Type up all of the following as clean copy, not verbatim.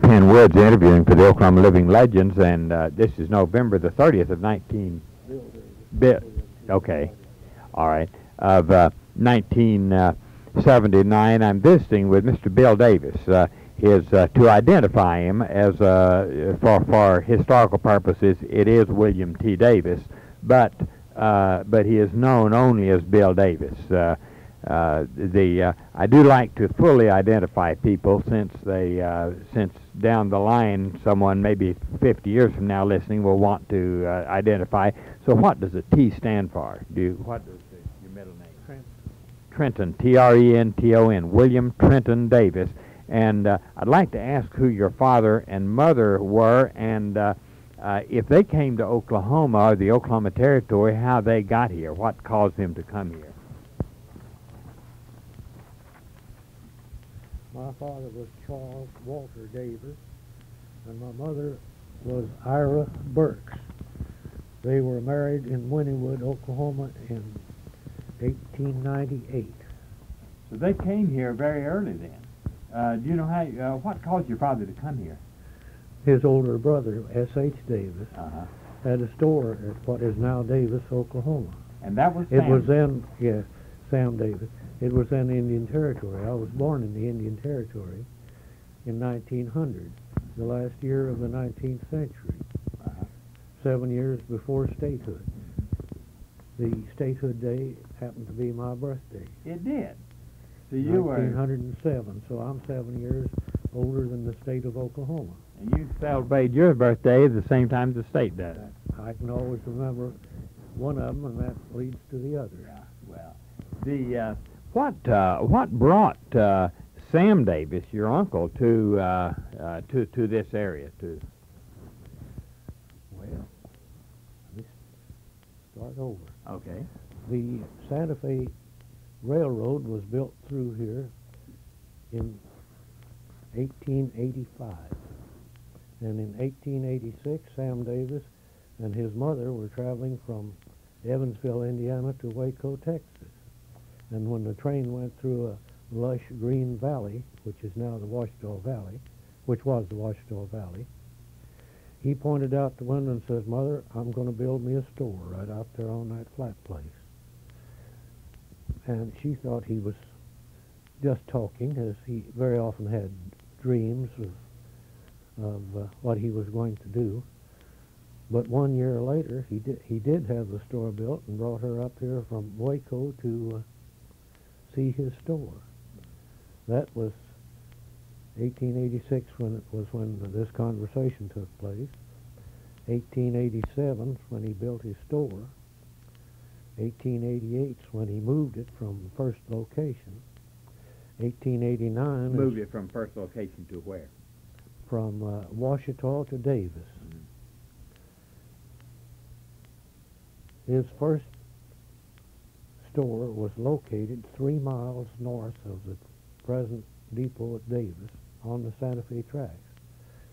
Penn Woods interviewing for the Oklahoma Living Legends, and this is November the 30th of 1979. I'm visiting with Mr. Bill Davis. To identify him as for historical purposes, it is William T. Davis, but he is known only as Bill Davis. I do like to fully identify people since down the line someone maybe 50 years from now listening will want to identify. So what does a T stand for? What does your middle name? Trenton, Trenton, William Trenton Davis. And I'd like to ask who your father and mother were, and if they came to Oklahoma or the Oklahoma Territory, how they got here, what caused them to come here. My father was Charles Walter Davis, and my mother was Ira Burks. They were married in Wynnewood, Oklahoma in 1898. So they came here very early then. Do you know what caused your father to come here? His older brother, S.H. Davis, had a store at what is now Davis, Oklahoma. And that was Sam? It was then, yes, Sam Davis. It was then Indian Territory. I was born in the Indian Territory in 1900, the last year of the 19th century, 7 years before statehood. The statehood day happened to be my birthday. It did. So you 1907, so I'm 7 years older than the state of Oklahoma. And you celebrate your birthday at the same time the state does. I can always remember one of them, and that leads to the other. Yeah, well, what brought Sam Davis, your uncle, to this area? Well, let's start over. Okay. The Santa Fe Railroad was built through here in 1885. And in 1886, Sam Davis and his mother were traveling from Evansville, Indiana to Waco, Texas. And when the train went through a lush green valley, which is now the Washita Valley, which was the Washita Valley, he pointed out the window and says, "Mother, I'm going to build me a store right out there on that flat place." And she thought he was just talking, as he very often had dreams of what he was going to do. But 1 year later, he did have the store built and brought her up here from Waco to see his store. That was 1886 when this conversation took place. 1887 when he built his store. 1888 when he moved it from the first location. 1889 moved it from first location to where? From Washita to Davis. His first store was located 3 miles north of the present depot at Davis on the Santa Fe tracks.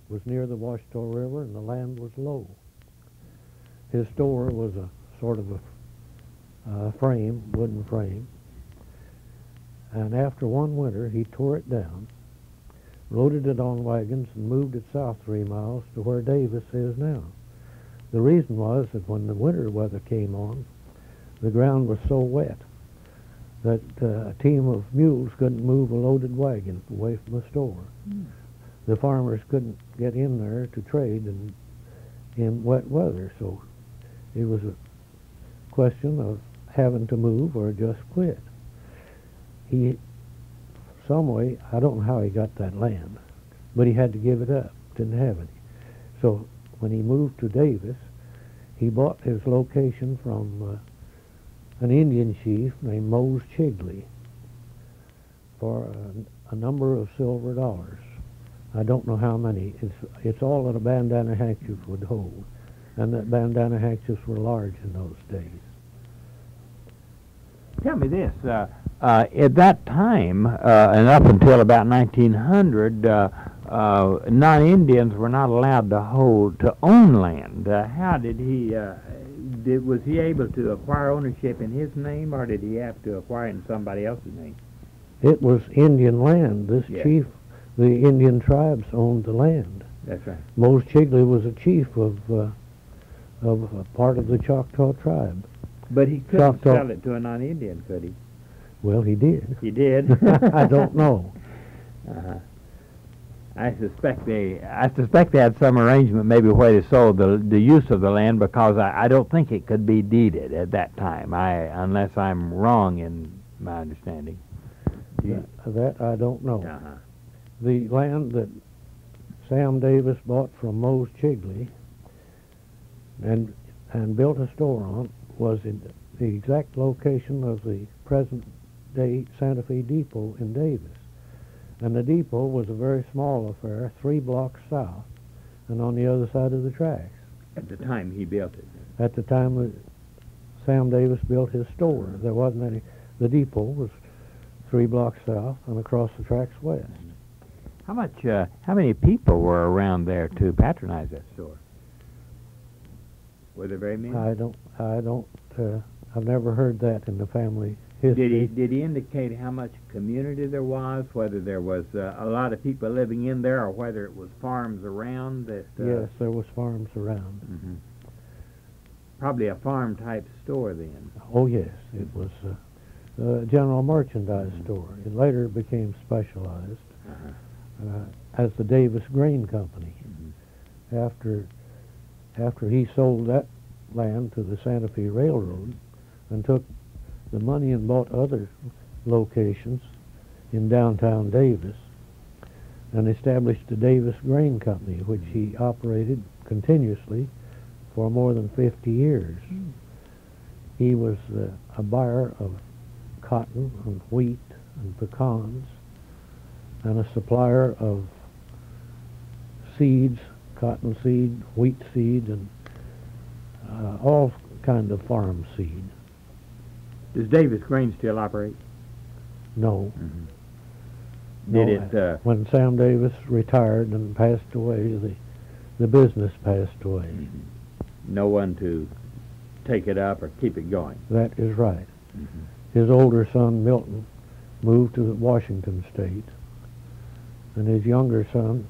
It was near the Washita River and the land was low. His store was a sort of a wooden frame, and after one winter he tore it down, loaded it on wagons, and moved it south 3 miles to where Davis is now. The reason was that when the winter weather came on, the ground was so wet that a team of mules couldn't move a loaded wagon away from the store. The farmers couldn't get in there to trade in wet weather, so it was a question of having to move or just quit. Some way, I don't know how he got that land, but he had to give it up, didn't have any. So when he moved to Davis, he bought his location from an Indian chief named Mose Chigley for a number of silver dollars. I don't know how many. It's all that a bandana handkerchief would hold, and that bandana handkerchiefs were large in those days. Tell me this, at that time, and up until about 1900, non-Indians were not allowed to own land. How did he, was he able to acquire ownership in his name, or did he have to acquire it in somebody else's name? It was Indian land. This chief the Indian tribes owned the land. That's right. Mose Chigley was a chief of a part of the Choctaw tribe. But he couldn't Choctaw. sell it to a non-Indian, could he? Well, he did. He did. I don't know. Uh-huh. I suspect they had some arrangement maybe where they sold the use of the land, because I don't think it could be deeded at that time. Unless I'm wrong in my understanding. That I don't know. Uh-huh. The land that Sam Davis bought from Mose Chigley and built a store on was in the exact location of the present-day Santa Fe Depot in Davis. And the depot was a very small affair, 3 blocks south, and on the other side of the tracks. At the time he built it. At the time that Sam Davis built his store, there wasn't any. The depot was 3 blocks south and across the tracks west. How many people were around there to patronize that store? Were there very many? I've never heard that in the family history. Did he indicate how much community there was, whether there was a lot of people living in there, or whether it was farms around that? Yes, there was farms around. Mm-hmm. Probably a farm-type store then. Oh, yes. It was a general merchandise store. It later became specialized as the Davis Grain Company. After he sold that land to the Santa Fe Railroad and took the money and bought other locations in downtown Davis and established the Davis Grain Company, which he operated continuously for more than 50 years. He was a buyer of cotton and wheat and pecans, and a supplier of seeds, cotton seed, wheat seed, and all kind of farm seed. Does Davis Grain still operate? No. Did when Sam Davis retired and passed away, the business passed away. No one to take it up or keep it going? That is right. His older son, Milton, moved to Washington State, and his younger son,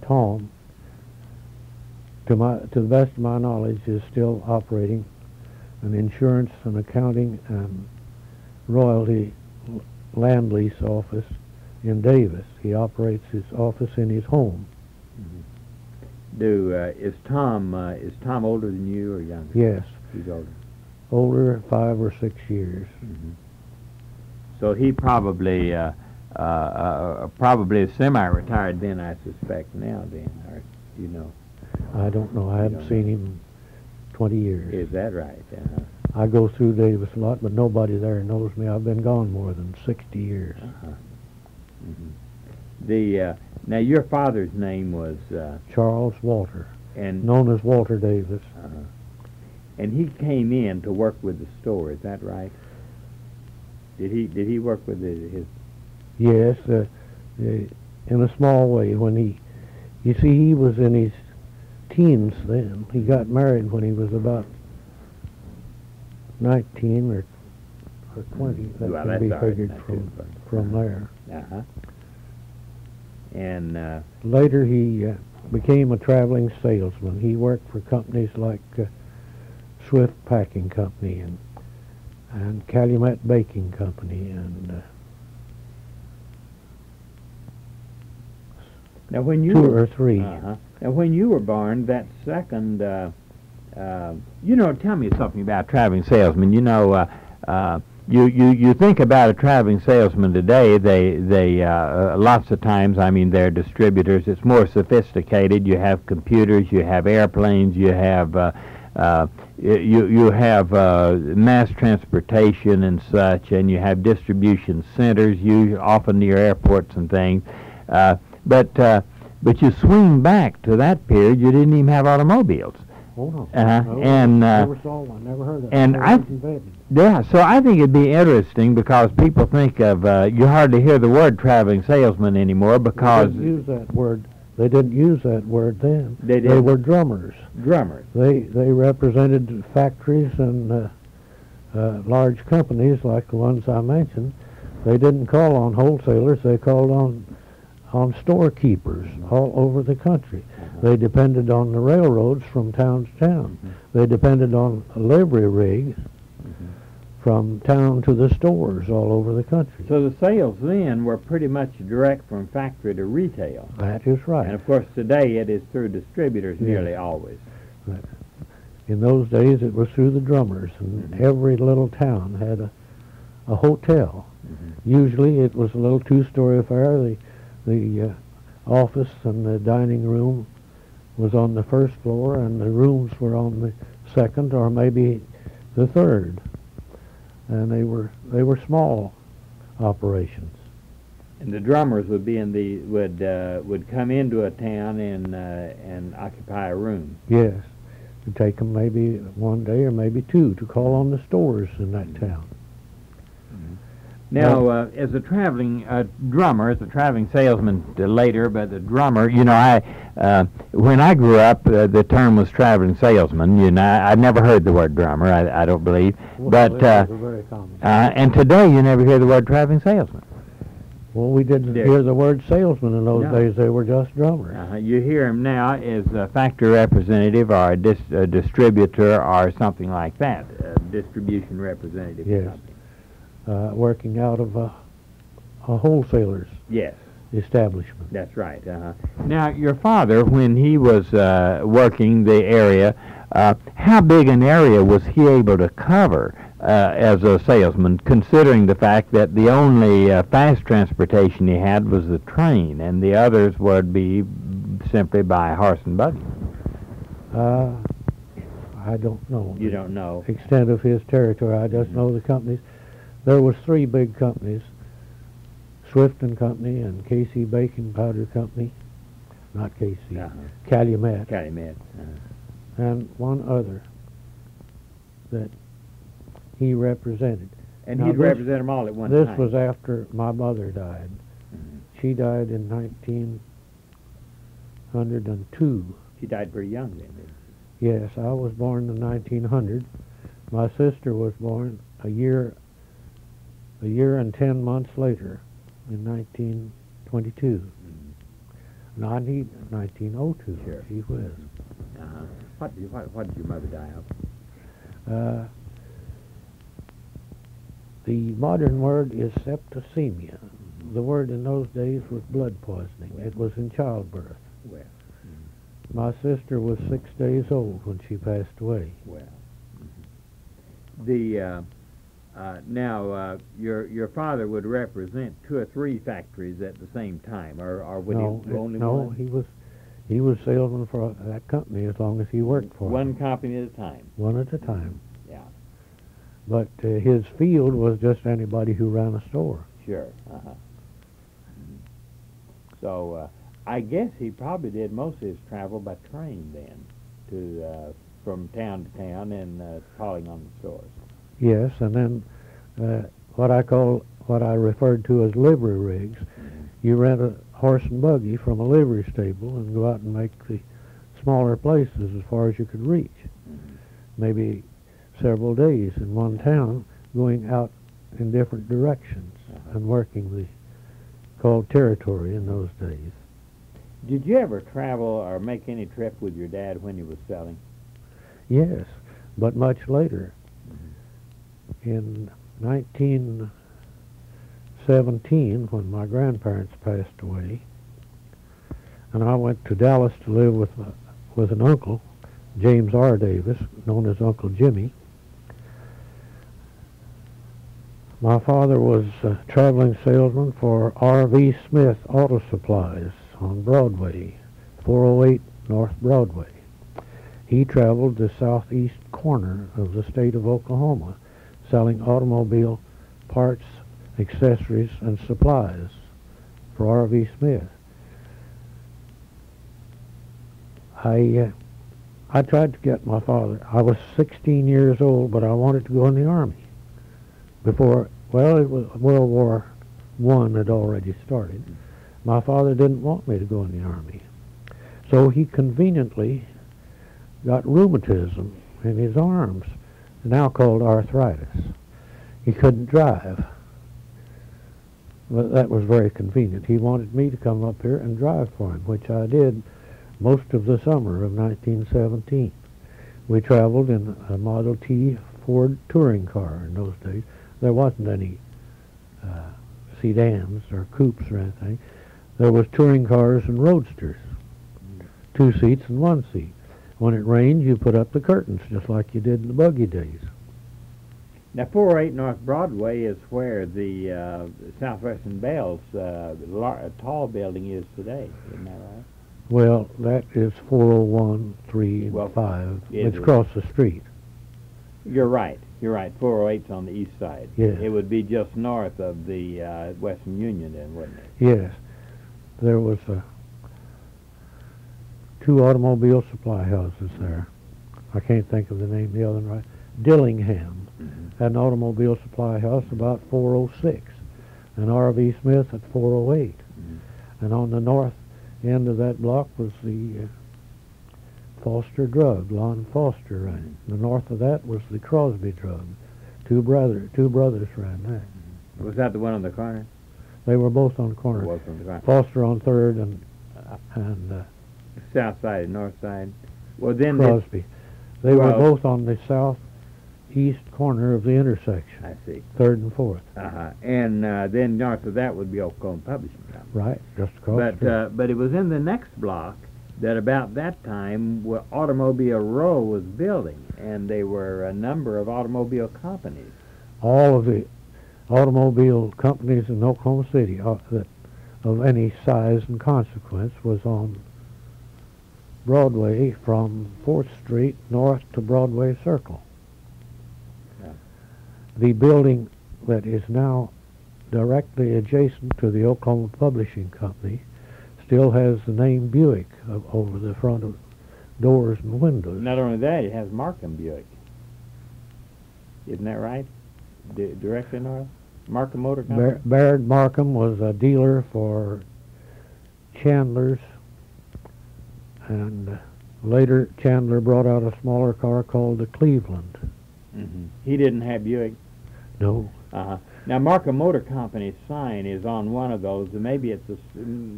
Tom, to the best of my knowledge, is still operating an insurance and accounting and royalty land lease office in Davis. He operates his office in his home. Is Tom older than you or younger? Yes. He's older. Older, 5 or 6 years. So he probably is semi-retired then, I suspect, now then, or you know? I don't know. I haven't seen him in 20 years. Is that right? I go through Davis a lot, but nobody there knows me. I've been gone more than 60 years. Now your father's name was Charles Walter, and known as Walter Davis. And he came in to work with the store. Is that right? Did he work with his? Yes, in a small way. You see, he was in his teens then. He got married when he was about 19 or 20. That can be figured from there. And later he became a traveling salesman. He worked for companies like Swift Packing Company and Calumet Baking Company and now when you 2 or 3. Now when you were born, that second, tell me something about traveling salesmen. You think about a traveling salesman today. They lots of times, they're distributors. It's more sophisticated. You have computers. You have airplanes. You have you have mass transportation and such, and you have distribution centers. You often near airports and things. But you swing back to that period, you didn't even have automobiles. Oh no. And never saw one. Never heard of it. So I think it'd be interesting because people think of you hardly hear the word traveling salesman anymore because they didn't use that word. They didn't use that word then. They were drummers. They represented factories and large companies like the ones I mentioned. They didn't call on wholesalers. They called on on storekeepers all over the country. They depended on the railroads from town to town. They depended on a livery rig from town to the stores all over the country. So the sales then were pretty much direct from factory to retail. That is right. And of course today it is through distributors nearly always. Right. In those days it was through the drummers, and every little town had a hotel. Usually it was a little two-story affair. The office and the dining room was on the first floor, and the rooms were on the second or maybe the third. And they were small operations. And the drummers would be in the would come into a town and occupy a room. Yes, to take them maybe one day or maybe two to call on the stores in that town. Now, as a traveling drummer, as a traveling salesman later, but the drummer, you know, when I grew up, the term was traveling salesman. You know, I never heard the word drummer, I don't believe. Well, but very common. and today you never hear the word traveling salesman. Well, we didn't hear the word salesman in those days. They were just drummers. You hear them now as a factory representative or a distributor or something like that, a distribution representative. Yes. Working out of a wholesaler's establishment. That's right. Now, your father, when he was working the area, how big an area was he able to cover as a salesman, considering the fact that the only fast transportation he had was the train, and the others would be simply by horse and buggy? I don't know. You don't know? The extent of his territory. I just know the companies. There was three big companies, Swift and Company and Casey Baking Powder Company, not Casey, Calumet. Calumet. And one other that he represented. And he'd represent them all at one time. This was after my mother died. She died in 1902. She died pretty young then, didn't she? Yes, I was born in 1900. My sister was born a year and 10 months later, in 1922. 1902. Sure. Gee whiz. What did your mother die of? The modern word is septicemia. The word in those days was blood poisoning. It was in childbirth. Well. My sister was 6 days old when she passed away. Well. Now, your father would represent 2 or 3 factories at the same time, or would he only no, one? he was salesman for that company as long as he worked for one him. company at a time. One at a time. Yeah. But his field was just anybody who ran a store. Sure. So I guess he probably did most of his travel by train then, to from town to town and calling on the stores. Yes, and then what I referred to as livery rigs. You rent a horse and buggy from a livery stable and go out and make the smaller places as far as you could reach. Maybe several days in one town, going out in different directions and working the called territory in those days. Did you ever travel or make any trip with your dad when he was selling? Yes, but much later. In 1917, when my grandparents passed away, and I went to Dallas to live with an uncle, James R. Davis, known as Uncle Jimmy. My father was a traveling salesman for R.V. Smith Auto Supplies on Broadway, 408 North Broadway. He traveled the southeast corner of the state of Oklahoma, selling automobile parts, accessories, and supplies for R.V. Smith. I tried to get my father. I was 16 years old, but I wanted to go in the Army. It was World War I had already started. My father didn't want me to go in the Army. So he conveniently got rheumatism in his arms, now called arthritis. He couldn't drive. Well, that was very convenient. He wanted me to come up here and drive for him, which I did most of the summer of 1917. We traveled in a Model T Ford touring car in those days. There wasn't any sedans or coupes or anything. There was touring cars and roadsters, 2 seats and 1 seat. When it rained, you put up the curtains just like you did in the buggy days. Now, 408 North Broadway is where the Southwestern Bell's tall building is today. Isn't that right? Well, that is 401, 3, and 5. It's across the street. You're right. You're right. 408's on the east side. Yes. It would be just north of the Western Union then, wouldn't it? Yes. There was 2 automobile supply houses there. I can't think of the name of the other one right. Dillingham had an automobile supply house about 406, and R.V. Smith at 408. And on the north end of that block was the Foster Drug, Lon Foster ran. The north of that was the Crosby Drug. Two brothers ran that. Was that the one on the corner? They were both on the corner. Both on the corner. Foster on 3rd and south side and north side. Well, then Crosby. They were both on the southeast corner of the intersection. I see. 3rd and 4th. And then north of that would be Oklahoma Publishing Company. Right, just across the street. But it was in the next block that about that time Automobile Row was building, and there were a number of automobile companies. All of the automobile companies in Oklahoma City that of any size and consequence was on Broadway from 4th Street north to Broadway Circle. Yeah. The building that is now directly adjacent to the Oklahoma Publishing Company still has the name Buick over the front of doors and windows. Not only that, it has Markham Buick. Isn't that right? Directly north? Markham Motor Company? Baird Markham was a dealer for Chandler's, and later Chandler brought out a smaller car called the Cleveland. He didn't have Buick? No. Now, Markham Motor Company's sign is on one of those, and maybe it's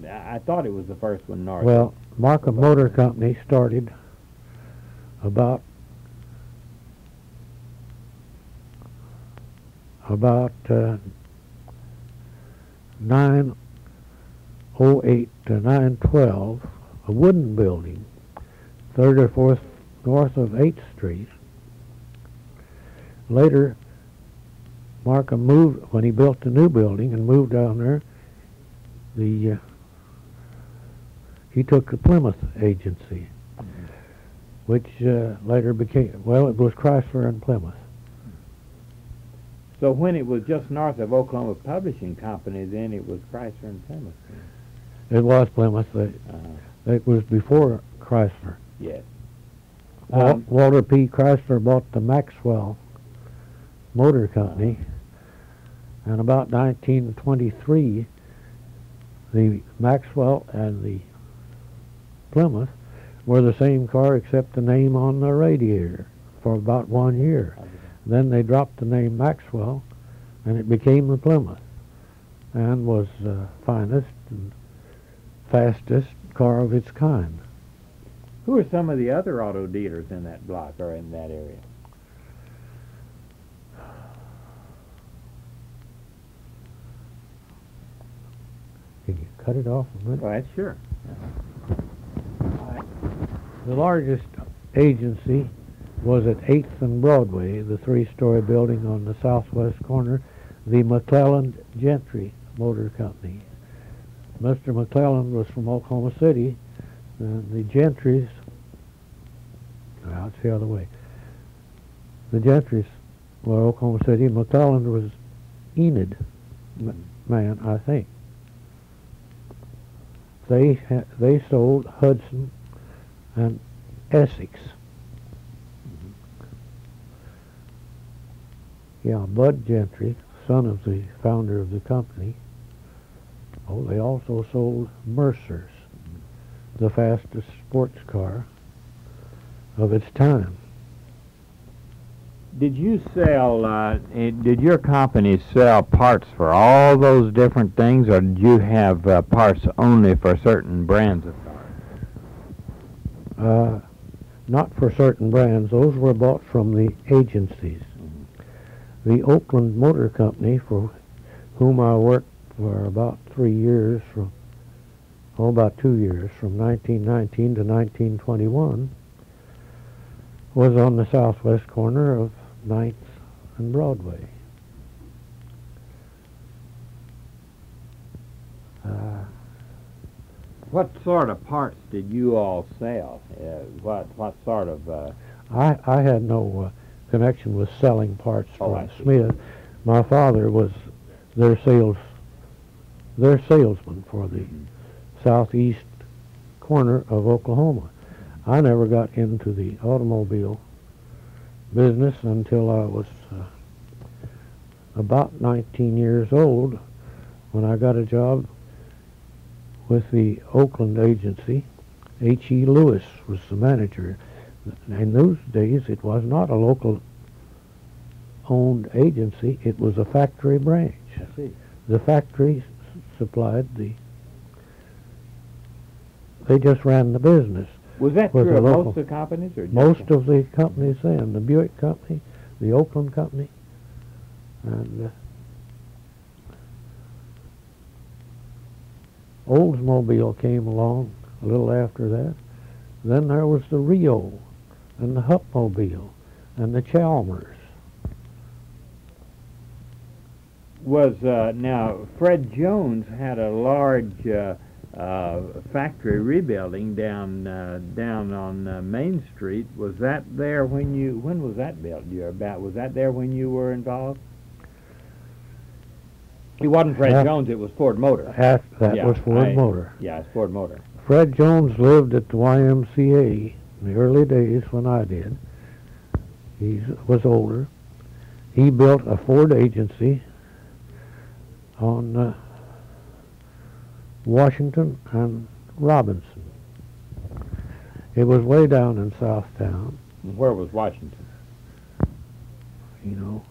I thought it was the first one north. Well, Markham Motor Company started about 908 to 912, a wooden building, 3rd or 4th north of 8th Street. Later, Markham moved, when he built the new building and moved down there, he took the Plymouth agency, which later became, well, it was Chrysler and Plymouth. So when it was just north of Oklahoma Publishing Company, then it was Chrysler and Plymouth. It was Plymouth. It was before Chrysler. Yes. Walter P. Chrysler bought the Maxwell Motor Company, and about 1923, the Maxwell and the Plymouth were the same car except the name on the radiator for about 1 year. Then they dropped the name Maxwell, and it became the Plymouth, and was the finest and fastest car of its kind. Who are some of the other auto dealers in that block or in that area? Can you cut it off a minute? All right, sure. The largest agency was at 8th and Broadway, the 3-story building on the southwest corner, the McClelland Gentry Motor Company. Mr. McClelland was from Oklahoma City, and the Gentrys, well, it's the other way. The Gentrys were Oklahoma City. McClelland was Enid man, I think. They sold Hudson and Essex. Yeah, Bud Gentry, son of the founder of the company. Oh, they also sold Mercers, the fastest sports car of its time. Did you sell, did your company sell parts for all those different things, or did you have parts only for certain brands of cars? Not for certain brands. Those were bought from the agencies. The Oakland Motor Company, for whom I worked for about 3 years, about 2 years, from 1919 to 1921, was on the southwest corner of 9th and Broadway. What sort of parts did you all sell? What sort of... I had no connection with selling parts Oh, for I see. Smith. My father was their salesman for the southeast corner of Oklahoma. I never got into the automobile business until I was about 19 years old, when I got a job with the Oakland agency. H.E. Lewis was the manager. In those days, it was not a local owned agency, it was a factory branch. I see. The factory supplied they just ran the business. Was that Was true a of local- most of the companies? Or just Most of the companies then, the Buick Company, the Oakland Company, and Oldsmobile came along a little after that. Then there was the Rio and the Hupmobile and the Chalmers. Was now Fred Jones had a large factory rebuilding down on Main Street. Was that there when was that built? Was that there when you were involved? It wasn't Fred Jones. It was Ford Motor. That Yeah, was Ford Motor. Yeah, it's Ford Motor. Fred Jones lived at the YMCA in the early days when I did. He was older. He built a Ford agency on Washington and Robinson. It was way down in Southtown. Where was Washington? You know,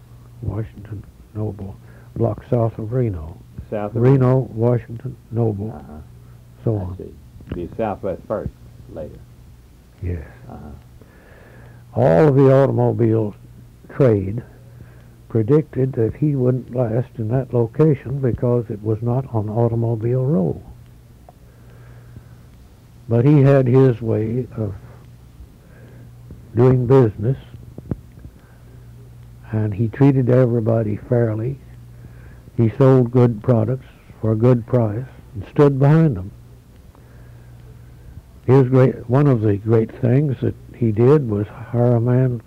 Washington, Noble, block south of Reno. South of Reno, Washington, Noble, Uh-huh. so I on. see. The Southwest first, later. Yes. Uh-huh. All of the automobile trade predicted that he wouldn't last in that location because it was not on Automobile Row. But he had his way of doing business, and he treated everybody fairly. He sold good products for a good price and stood behind them. One of the great things that he did was hire a man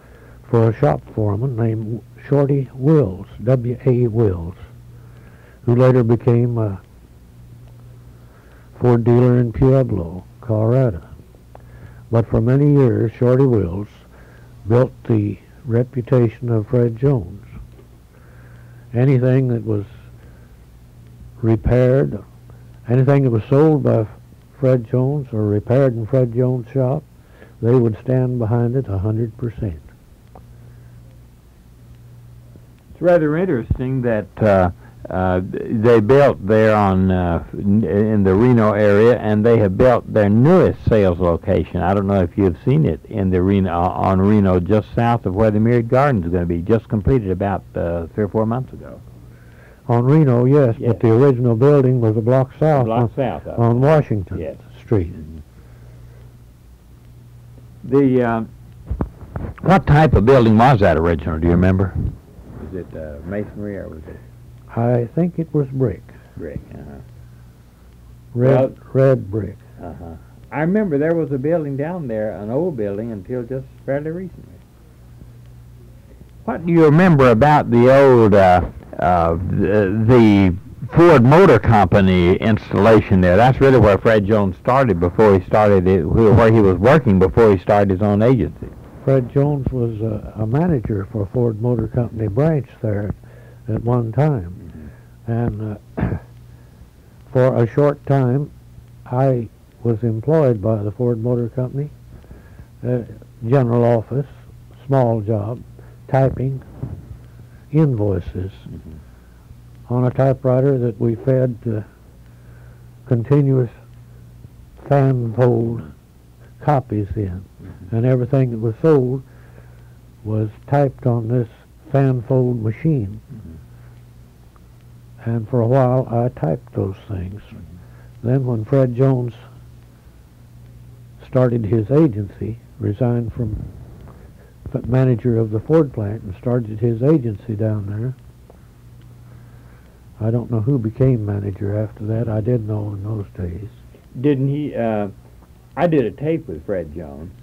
for a shop foreman named Shorty Wills, W.A. Wills, who later became a Ford dealer in Pueblo, Colorado. But for many years, Shorty Wills built the reputation of Fred Jones. Anything that was repaired, anything that was sold by Fred Jones or repaired in Fred Jones' shop, they would stand behind it 100%. It's rather interesting that they built there in the Reno area, and they have built their newest sales location. I don't know if you've seen it in the on Reno, just south of where the Myriad Gardens is going to be, just completed about 3 or 4 months ago. On Reno, yes, Yes. but the original building was a block south, South of on Washington Yes. Street. What type of building was that original? Do you remember? Was it masonry or was it I think it was brick, brick? Uh-huh. red brick. Uh-huh. I remember there was a building down there, an old building, until just fairly recently. What do you remember about the old, the Ford Motor Company installation there? That's really where Fred Jones started before he started where he was working before he started his own agency. Fred Jones was a manager for Ford Motor Company branch there at one time. And for a short time, I was employed by the Ford Motor Company, general office, small job, typing invoices on a typewriter that we fed continuous fan-fold copies in. And everything that was sold was typed on this fan-fold machine. And for a while I typed those things. Then when Fred Jones started his agency, resigned from manager of the Ford plant and started his agency down there. I don't know who became manager after that. I did know in those days. Didn't he, I did a tape with Fred Jones.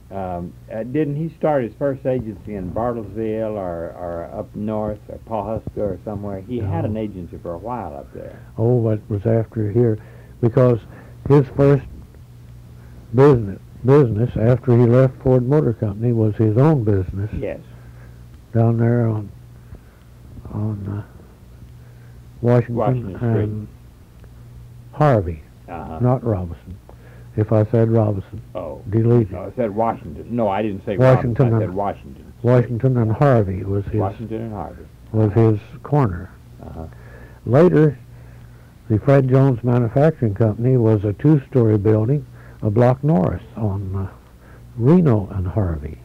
Didn't he start his first agency in Bartlesville or up north or Pawhuska or somewhere? He had an agency for a while up there. Oh, that was after here, because his first business after he left Ford Motor Company was his own business. Yes. Down there on Washington Street. and Harvey, not Robinson. If I said Robinson, delete it. No, I said Washington. No, I didn't say Washington. Robinson. I said Washington. Washington and Harvey was his. Washington and Harvey was his corner. Later, the Fred Jones Manufacturing Company was a two-story building a block north on Renewal and Harvey.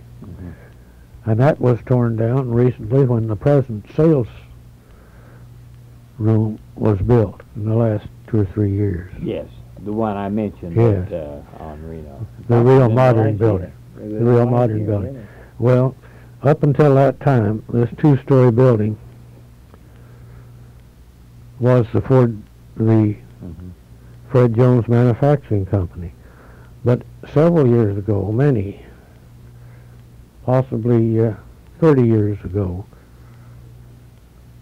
And that was torn down recently when the present sales room was built in the last 2 or 3 years. Yes, the one I mentioned Yes. on Reno. The real modern building. The real modern building. Really? Well, up until that time, this two-story building was the Fred Jones Manufacturing Company. But several years ago, possibly 30 years ago,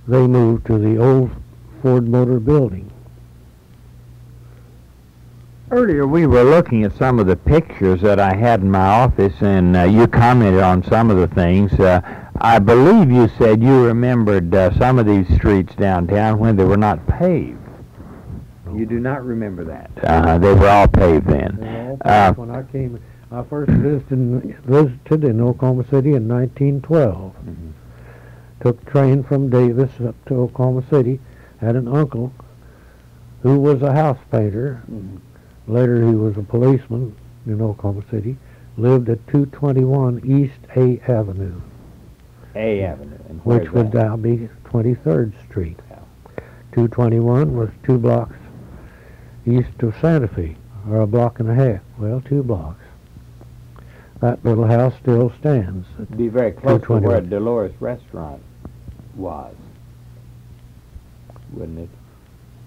they moved to the old Ford Motor building. Earlier we were looking at some of the pictures that I had in my office, and you commented on some of the things. I believe you said you remembered some of these streets downtown when they were not paved. You do not remember that. They were all paved then. When I came, I first visited in Oklahoma City in 1912. Took the train from Davis up to Oklahoma City. Had an uncle who was a house painter. Later he was a policeman in Oklahoma City. Lived at 221 East A Avenue. A Avenue. And which would now be 23rd Street. 221 was 2 blocks east of Santa Fe, or a block and a half. Well, 2 blocks. That little house still stands. It'd be very close to where Dolores Restaurant was, wouldn't it?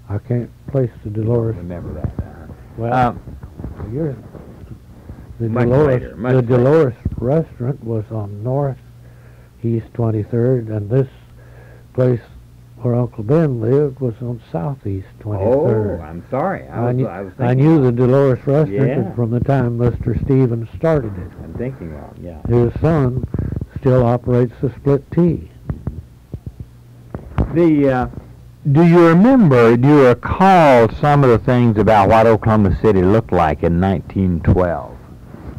I can't place the Dolores. Remember that. Well, the Dolores Restaurant was on North East 23rd, and this place where Uncle Ben lived was on Southeast 23rd. Oh, I'm sorry. I knew the Dolores Restaurant from the time Mr. Stevens started it. I'm thinking wrong, yeah. His son still operates the Split T. Do you recall some of the things about what Oklahoma City looked like in 1912?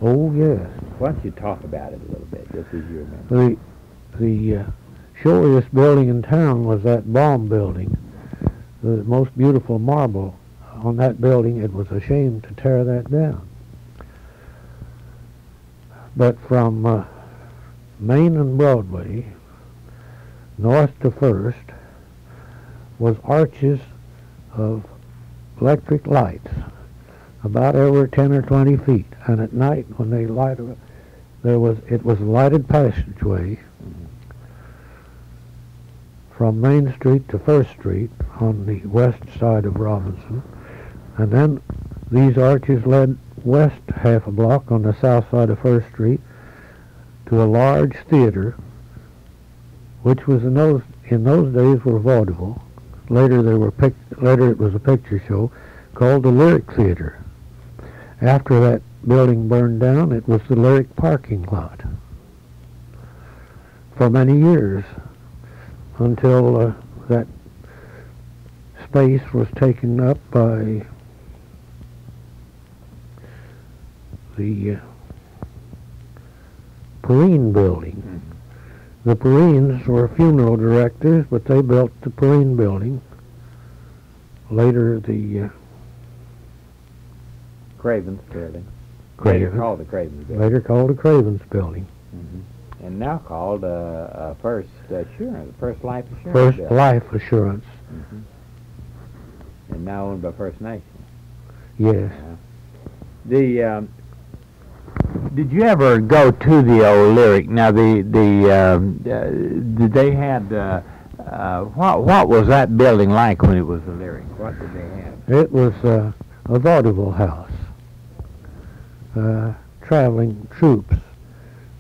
Oh, yes. Why don't you talk about it a little bit, just as you remember? The showiest building in town was that Baum building. The most beautiful marble on that building. It was a shame to tear that down. But from Main and Broadway, north to First, was arches of electric lights, about every 10 or 20 feet. And at night, when they lighted it, it was a lighted passageway from Main Street to First Street on the west side of Robinson. And then these arches led west half a block on the south side of First Street to a large theater, which was in those days were vaudeville. Later it was a picture show called the Lyric Theater. After that building burned down, it was the Lyric parking lot for many years, until that space was taken up by the Perrine building, The Perrines were funeral directors, but they built the Perrine building. Later, the Craven's building. Craven, Later called the Craven's building. later called the Craven's building. And now called First Assurance, First Life Assurance. First building. Life Assurance. And now owned by First Nation. Yes. Did you ever go to the old Lyric? Now did they had what was that building like when it was the Lyric? What did they have? It was a vaudeville house. Traveling troops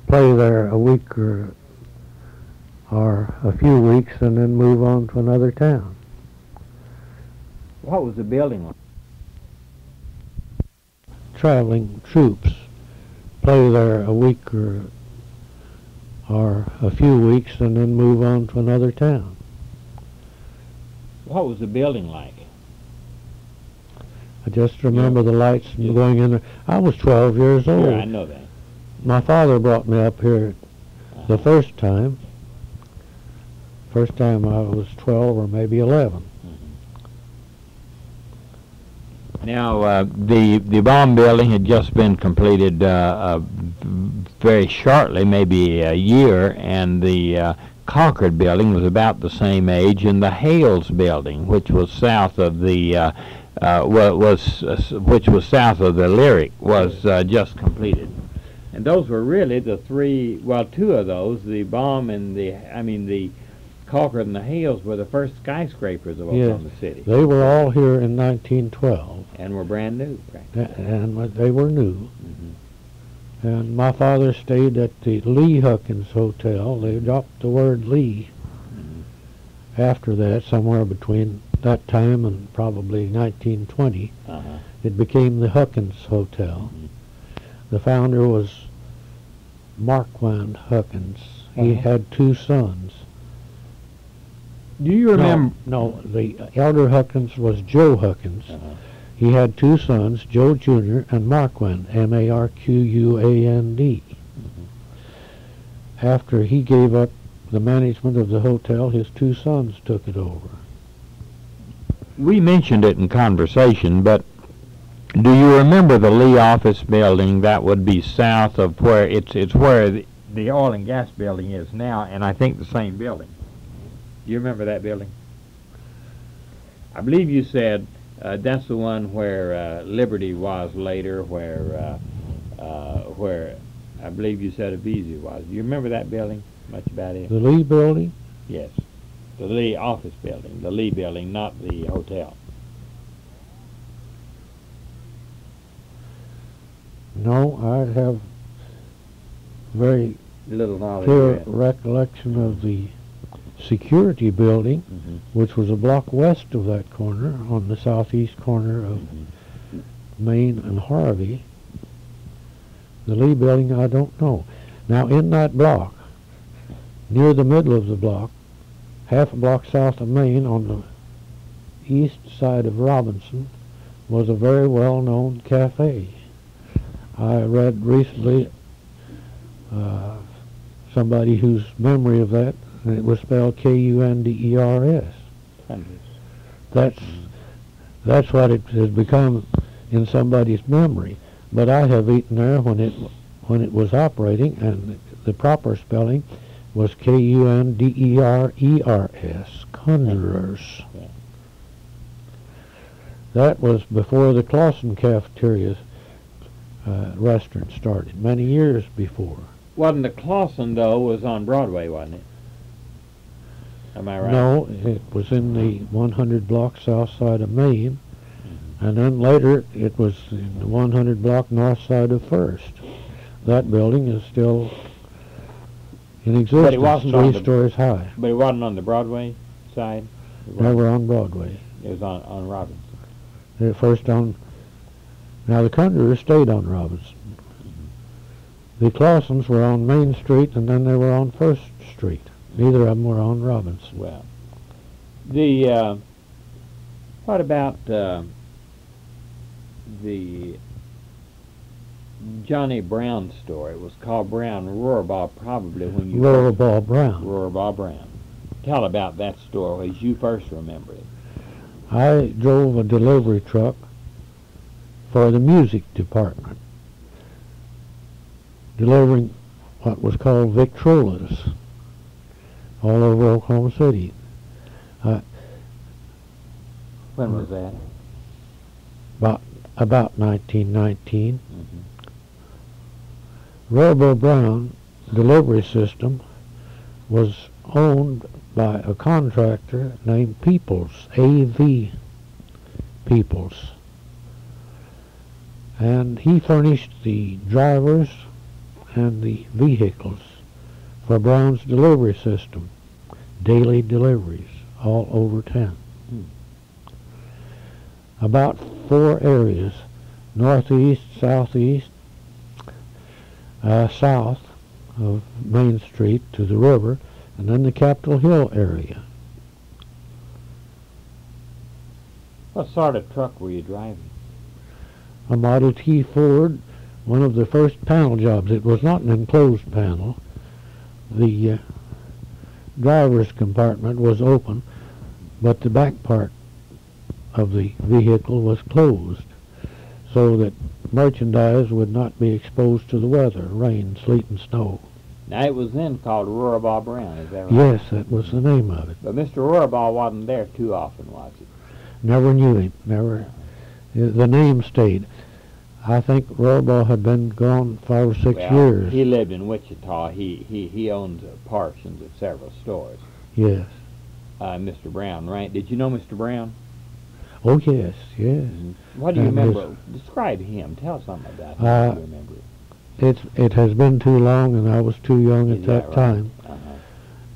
play there a week or a few weeks and then move on to another town. What was the building like? Traveling troops play there a week or a few weeks and then move on to another town. What was the building like? I just remember the lights and going in there. I was 12 years old. Yeah, I know that. My father brought me up here the first time. First time I was 12 or maybe 11. Now, the bomb building had just been completed very shortly, maybe a year, and the Concord building was about the same age, and the Hales building, which was south of the which was south of the Lyric, was just completed. And those were really the three. Well, two of those, the bomb and the Concord and the Hales, were the first skyscrapers of Oklahoma City. They were all here in 1912. And were brand new, right? And they were new. And my father stayed at the Lee Huckins Hotel. They dropped the word Lee after that, somewhere between that time and probably 1920. It became the Huckins Hotel. The founder was Marquand Huckins. He had two sons. Do you remember? No, the elder Huckins was Joe Huckins. He had two sons, Joe Jr. and Marquand, M-A-R-Q-U-A-N-D. After he gave up the management of the hotel, his two sons took it over. We mentioned it in conversation, but do you remember the Lee office building? That would be south of where it's where the oil and gas building is now, and I think the same building. Do you remember that building? I believe you said that's the one where Liberty was later, where I believe you said Avisi was. Do you remember that building? Much about it? The Lee building? Yes. The Lee office building, the Lee building, not the hotel. No, I have very Little knowledge. clear recollection of the security building, which was a block west of that corner, on the southeast corner of Main and Harvey. The Lee building, I don't know. Now, in that block, near the middle of the block, half a block south of Main, on the east side of Robinson, was a very well-known cafe. I read recently somebody whose memory of that, and it was spelled K-U-N-D-E-R-S. That's what it has become in somebody's memory. But I have eaten there when it was operating, and the proper spelling was K-U-N-D-E-R-E-R-S, Conjurers. That was before the Clausen Cafeteria restaurant started, many years before. Wasn't the Clausen, though, was on Broadway, wasn't it? Am I right? No, it was in the 100 block south side of Main, and then later it was in the 100 block north side of First. That building is still in existence, But it wasn't 3 stories high. But it wasn't on the Broadway side? Never on Broadway. It was on Robinson. First on... Now, the Conjurers stayed on Robinson. The Clausens were on Main Street, and then they were on First Street. Neither of them were on Robinson. Well, what about the Johnny Brown's store. It was called Brown Rohrbach probably when you Rohrbach Brown. Rohrbach Brown. Tell about that store as you first remember it. I drove a delivery truck for the music department, delivering what was called Victrolas all over Oklahoma City. When was that? About 1919. Mm-hmm. Rohrbach Brown delivery system was owned by a contractor named Peoples, A.V. Peoples. And he furnished the drivers and the vehicles for Brown's delivery system, daily deliveries all over town. About 4 areas, northeast, southeast, south of Main Street to the river, and then the Capitol Hill area. What sort of truck were you driving? A Model T Ford, one of the first panel jobs. It was not an enclosed panel. The driver's compartment was open, but the back part of the vehicle was closed so that merchandise would not be exposed to the weather, rain, sleet, and snow. Now, it was then called Rohrbach Brown, is that right? Yes, that was the name of it. But Mr. Rohrbach wasn't there too often, was he? Never knew him, never. The name stayed. I think Rohrbach had been gone 5 or 6 years. He lived in Wichita. He owned portions of several stores. Yes. Mr. Brown, right? Did you know Mr. Brown? Oh, yes, yes. Mm-hmm. What do you remember? Describe him. Tell something about him. What do you remember? It has been too long, and I was too young at that right? time. Uh-huh.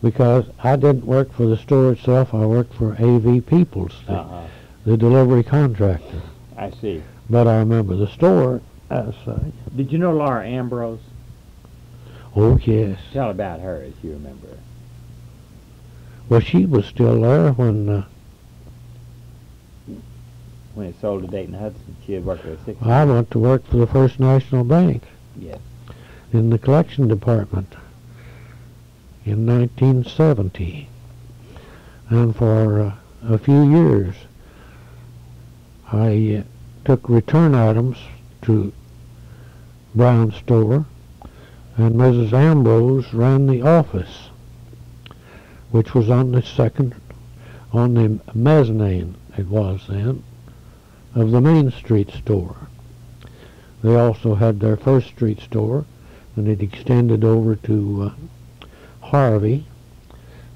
Because I didn't work for the store itself. I worked for A.V. Peoples, the delivery contractor. I see. But I remember the store as such. Did you know Laura Ambrose? Oh, yes. Tell about her as you remember her. Well, she was still there when it sold to Dayton Hudson. She had worked there 6 years. I went to work for the First National Bank. Yes. In the collection department in 1970. And for a few years, I took return items to Brown's store, and Mrs. Ambrose ran the office, which was on the mezzanine, it was then, of the Main Street store. They also had their First Street store, and it extended over to Harvey.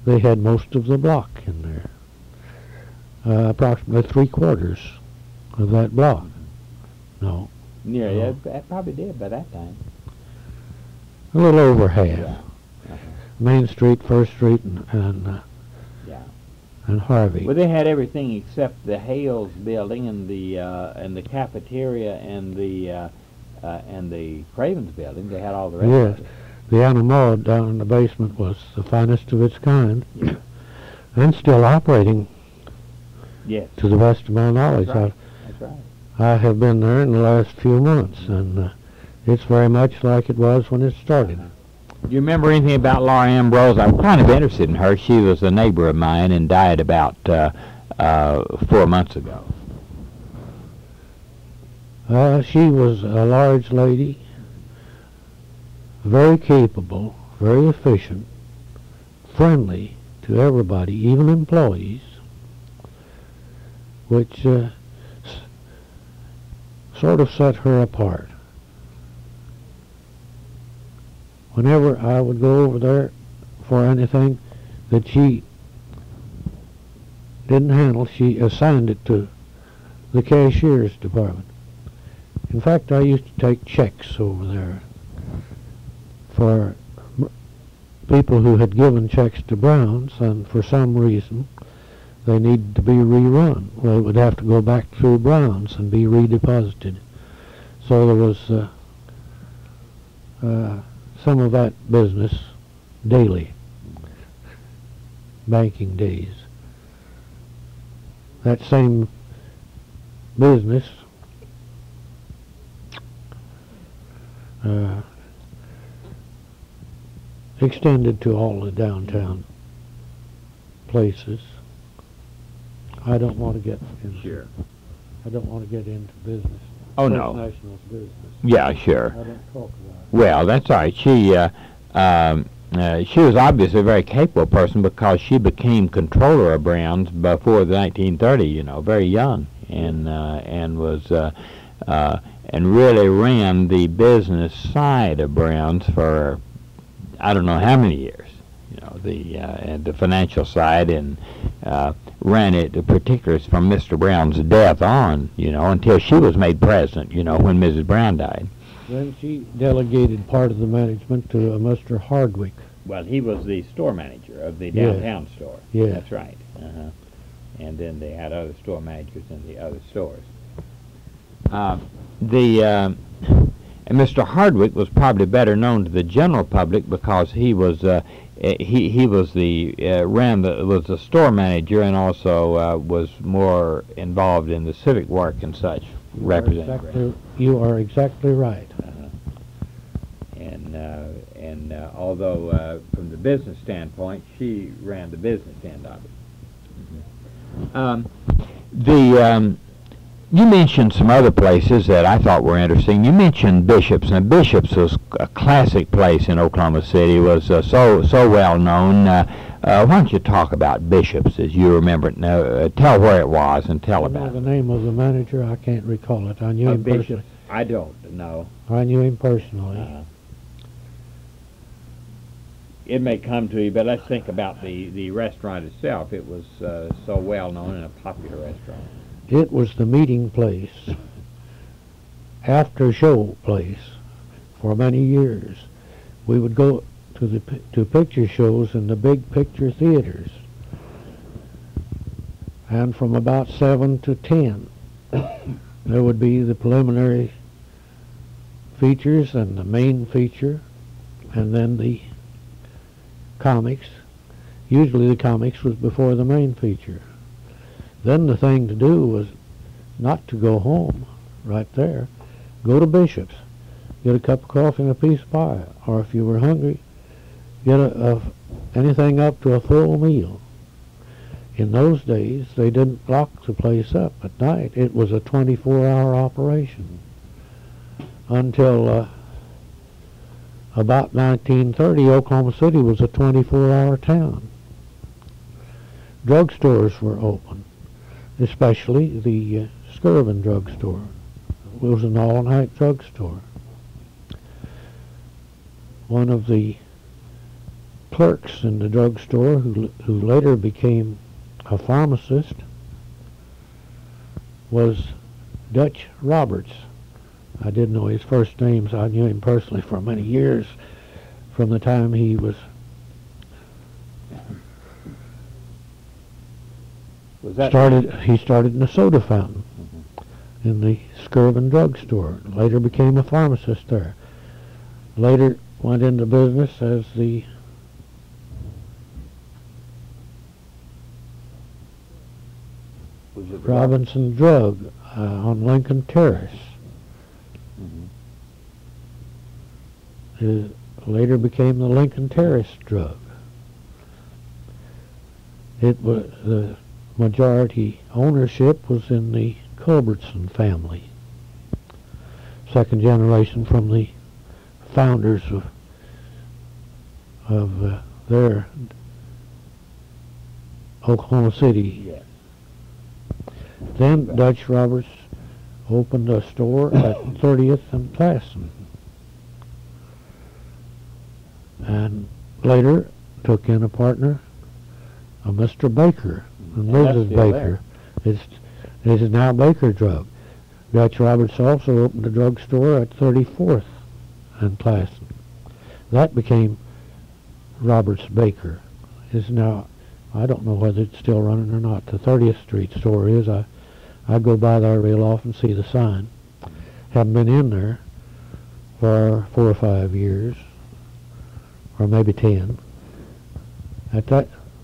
They had most of the block in there, approximately 3/4 of that block. No. Yeah, yeah, that probably did by that time. A little over half. Yeah. Uh-huh. Main Street, First Street, and Harvey. Well, they had everything except the Hales building and the cafeteria and the Cravens building. They had all the rest. Yes, of it. the Anamod down in the basement was the finest of its kind, Yeah. and still operating. Yes. To the best of my knowledge. That's right. That's right. I have been there in the last few months, and it's very much like it was when it started. Do you remember anything about Laura Ambrose? I'm kind of interested in her. She was a neighbor of mine and died about 4 months ago. She was a large lady, very capable, very efficient, friendly to everybody, even employees, which sort of set her apart. Whenever I would go over there for anything that she didn't handle, she assigned it to the cashier's department. In fact, I used to take checks over there for people who had given checks to Brown's, and for some reason they needed to be rerun. Well, it would have to go back through Brown's and be redeposited. So there was some of that business daily, banking days. That same business extended to all the downtown places. I don't want to get into, Sure. I don't want to get into business. Oh, no. National's business. Yeah, sure. I don't talk about it. Well, that's all right. She was obviously a very capable person because she became controller of Brown's before the 1930, you know, very young, and was and really ran the business side of Brown's for I don't know how many years, you know, and the financial side, and ran it, particularly from Mr. Brown's death on, you know, until she was made president, you know, when Mrs. Brown died. Then she delegated part of the management to Mr. Hardwick. Well, he was the store manager of the Yeah. downtown store. Yeah. That's right. And then they had other store managers in the other stores. And Mr. Hardwick was probably better known to the general public because he was he was was the store manager and also was more involved in the civic work and such. You are exactly right. And although from the business standpoint, she ran the business end of it. You mentioned some other places that I thought were interesting. You mentioned Bishop's. Now, Bishop's was a classic place in Oklahoma City. Was so well known. Why don't you talk about Bishop's as you remember it? Now, tell where it was and tell about it. The name of the manager, I can't recall it. I knew him personally. I don't know. I knew him personally. It may come to you, but let's think about the restaurant itself. It was so well known and a popular restaurant. It was the meeting place, after show place, for many years. We would go to picture shows in the big picture theaters, and from about 7 to 10, there would be the preliminary features and the main feature, and then the comics. Usually the comics was before the main feature. Then the thing to do was not to go home right there. Go to Bishop's. Get a cup of coffee and a piece of pie. Or if you were hungry, get anything up to a full meal. In those days, they didn't lock the place up at night. It was a 24-hour operation. Until about 1930, Oklahoma City was a 24-hour town. Drugstores were open, especially the Skirvin drugstore. It was an all-night drugstore. One of the clerks in the drugstore, who later became a pharmacist, was Dutch Roberts. I didn't know his first name, so I knew him personally for many years, from the time he was he started in a soda fountain in the Skirvin drugstore. Later became a pharmacist there. Later went into business as the Robinson Drug on Lincoln Terrace. It later became the Lincoln Terrace Drug. It was the majority ownership was in the Culbertson family, second generation from the founders of their Oklahoma City. Yes. Then Dutch Roberts opened a store at 30th and Patterson, and later took in a partner, a Mr. Baker and Mrs. Baker. It is now Baker Drug. Dutch Roberts also opened a drugstore at 34th and Patterson. That became Roberts Baker. Is now, I don't know whether it's still running or not. The 30th Street store is. I go by there real often, see the sign. Haven't been in there for 4 or 5 years, or maybe 10.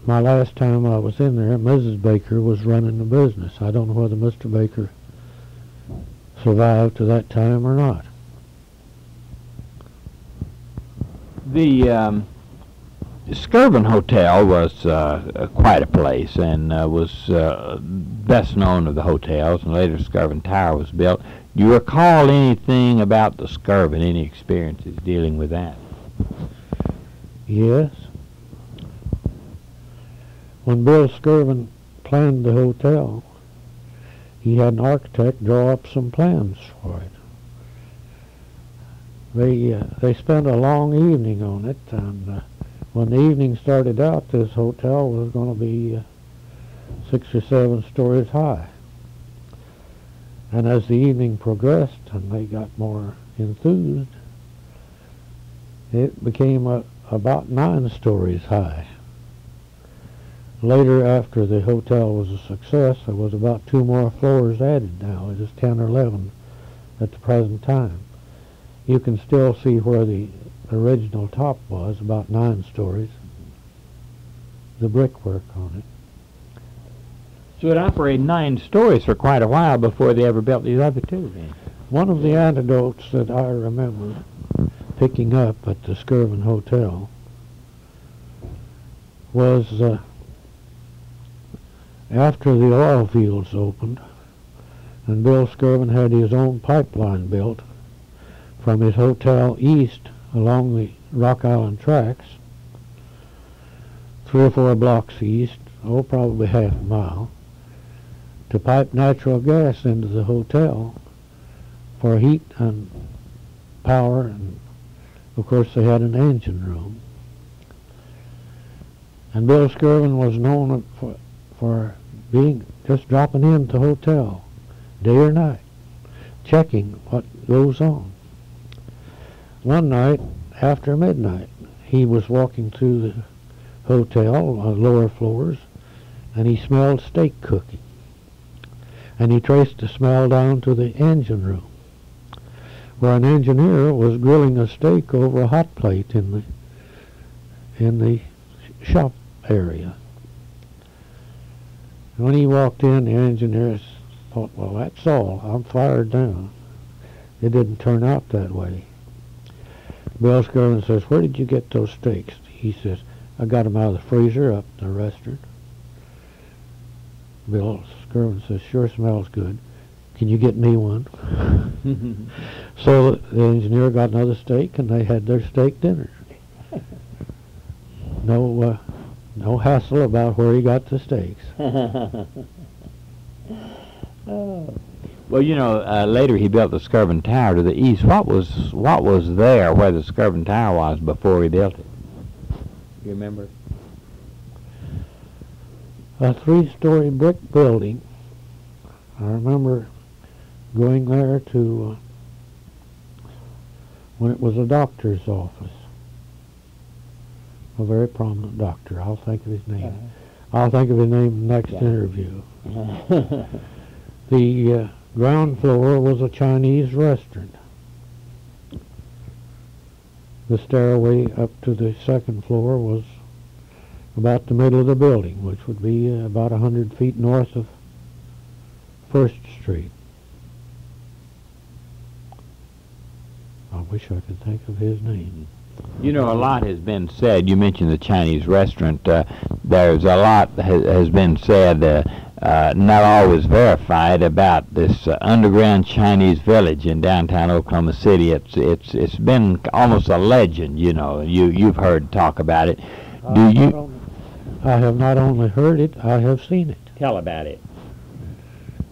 My last time I was in there, Mrs. Baker was running the business. I don't know whether Mr. Baker survived to that time or not. The Skirvin Hotel was quite a place and was best known of the hotels, and later Skirvin Tower was built. Do you recall anything about the Skirvin, any experiences dealing with that? Yes. When Bill Skirvin planned the hotel, he had an architect draw up some plans for it. They spent a long evening on it, and when the evening started out, this hotel was going to be 6 or 7 stories high. And as the evening progressed and they got more enthused, it became about 9 stories high. Later, after the hotel was a success, there was about 2 more floors added now. It is 10 or 11 at the present time. You can still see where the original top was, about 9 stories, the brickwork on it. So it operated 9 stories for quite a while before they ever built these other 2 then. One of the anecdotes that I remember picking up at the Skirvin Hotel was after the oil fields opened and Bill Skirvin had his own pipeline built from his hotel east along the Rock Island tracks, 3 or 4 blocks east, probably half a mile, to pipe natural gas into the hotel for heat and power, and of course they had an engine room. And Bill Skirvin was known for being just dropping into the hotel day or night, checking what goes on. One night after midnight, he was walking through the hotel, lower floors, and he smelled steak cooking. And he traced the smell down to the engine room, where an engineer was grilling a steak over a hot plate in the shop area. When he walked in, the engineer thought, well, that's all. I'm fired now. It didn't turn out that way. Bill Skirvin says, where did you get those steaks? He says, I got them out of the freezer up in the restaurant. Bill Skirvin says, sure smells good. Can you get me one? So the engineer got another steak, and they had their steak dinner. No hassle about where he got the steaks. Well, you know, later he built the Skirvin Tower to the east. What was there where the Skirvin Tower was before he built it? You remember? A 3-story brick building. I remember going there to when it was a doctor's office. A very prominent doctor. I'll think of his name. I'll think of his name in the next interview. The ground floor was a Chinese restaurant. The stairway up to the second floor was about the middle of the building, which would be about 100 feet north of 1st Street. I wish I could think of his name. You know, a lot has been said. You mentioned the Chinese restaurant. There's a lot has been said, not always verified, about this underground Chinese village in downtown Oklahoma City. It's been almost a legend. You know, you've heard talk about it. I have not only heard it, I have seen it. Tell about it.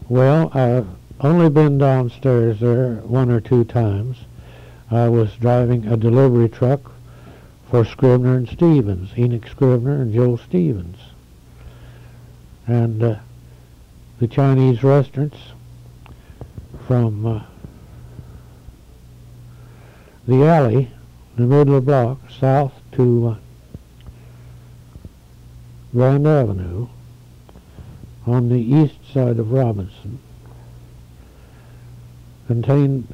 Well, I've only been downstairs there 1 or 2 times. I was driving a delivery truck for Scribner and Stevens, Enoch Scribner and Joe Stevens. And the Chinese restaurants from the alley, the middle of the block, south to Grand Avenue, on the east side of Robinson, contained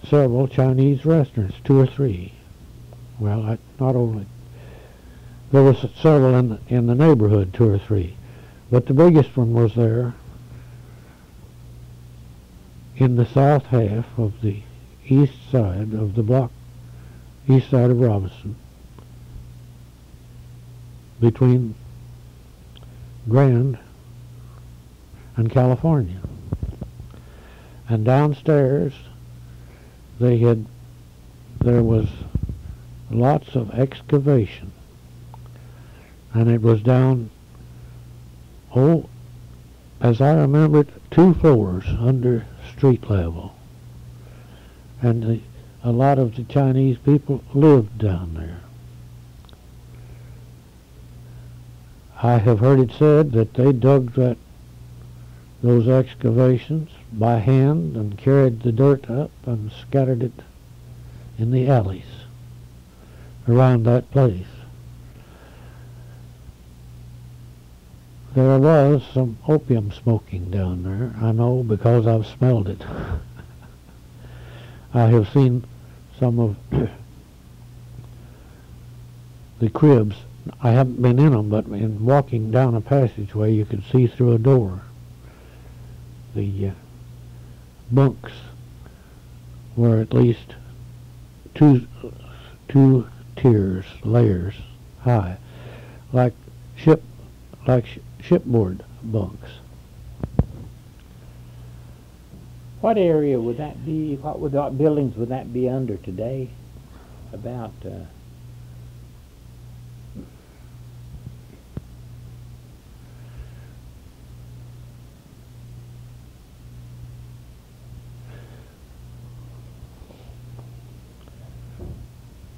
several Chinese restaurants, 2 or 3. Well, not only. There were several in the neighborhood, 2 or 3. But the biggest one was there in the south half of the east side of the block, east side of Robinson. between Grand and California. And downstairs there was lots of excavation, and it was down, as I remember it, 2 floors under street level, and a lot of the Chinese people lived down there. I have heard it said that they dug those excavations by hand and carried the dirt up and scattered it in the alleys around that place. There was some opium smoking down there, I know, because I've smelled it. I have seen some of the cribs. I haven't been in them, but in walking down a passageway you could see through a door. The bunks were at least two tiers, layers high, like shipboard bunks. What area would that be? What buildings would that be under today? About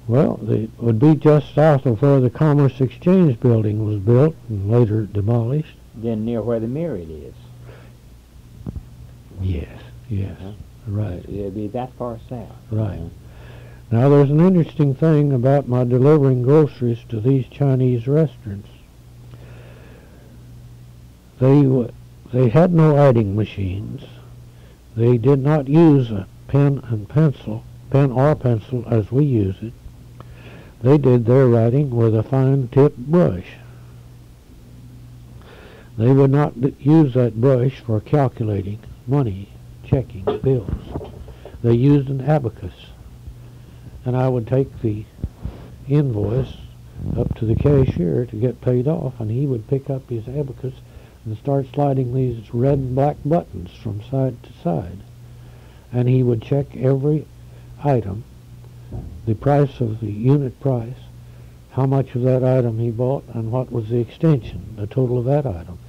Well, it would be just south of where the Commerce Exchange building was built and later demolished. then near where the Myriad is. Yes, right. It'd be that far south. Right. Now, there's an interesting thing about my delivering groceries to these Chinese restaurants. They had no adding machines. They did not use a pen or pencil as we use it. They did their writing with a fine-tipped brush. They would not use that brush for calculating money, checking bills. They used an abacus. And I would take the invoice up to the cashier to get paid off, and he would pick up his abacus and start sliding these red and black buttons from side to side. And he would check every item, the price of the unit price, how much of that item he bought, and what was the extension, the total of that item.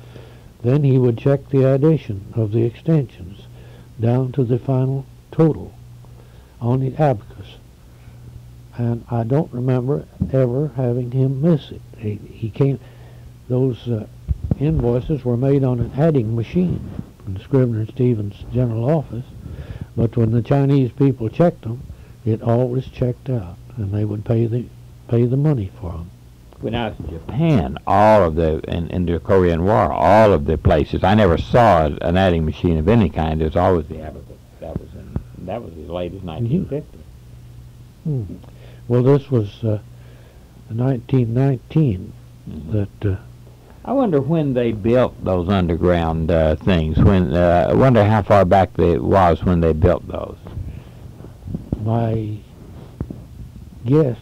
Then he would check the addition of the extensions down to the final total on the abacus. And I don't remember ever having him miss it. He came. Those invoices were made on an adding machine in the Scrivener and Stevens general office, but when the Chinese people checked them, it always checked out, and they would pay the money for them. When I was in Japan, in the Korean War, all of the places, I never saw an adding machine of any kind. There was always the abacus. That was as late as 1950. Mm-hmm. Well, this was 1919 that. I wonder when they built those underground things. I wonder how far back it was when they built those. My guess,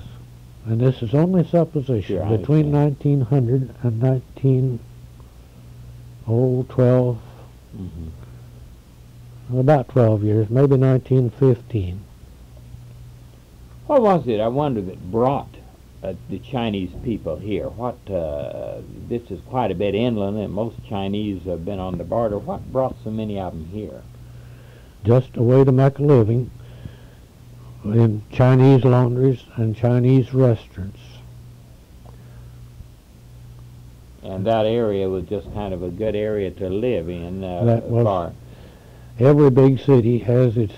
and this is only supposition, Sure, between 1900 and 1912, about 12 years, maybe 1915. What was it, I wonder, that brought the Chinese people here? This is quite a bit inland, and most Chinese have been on the border. What brought so many of them here? Just a way to make a living in Chinese laundries and Chinese restaurants. And that area was just kind of a good area to live in. Every big city has its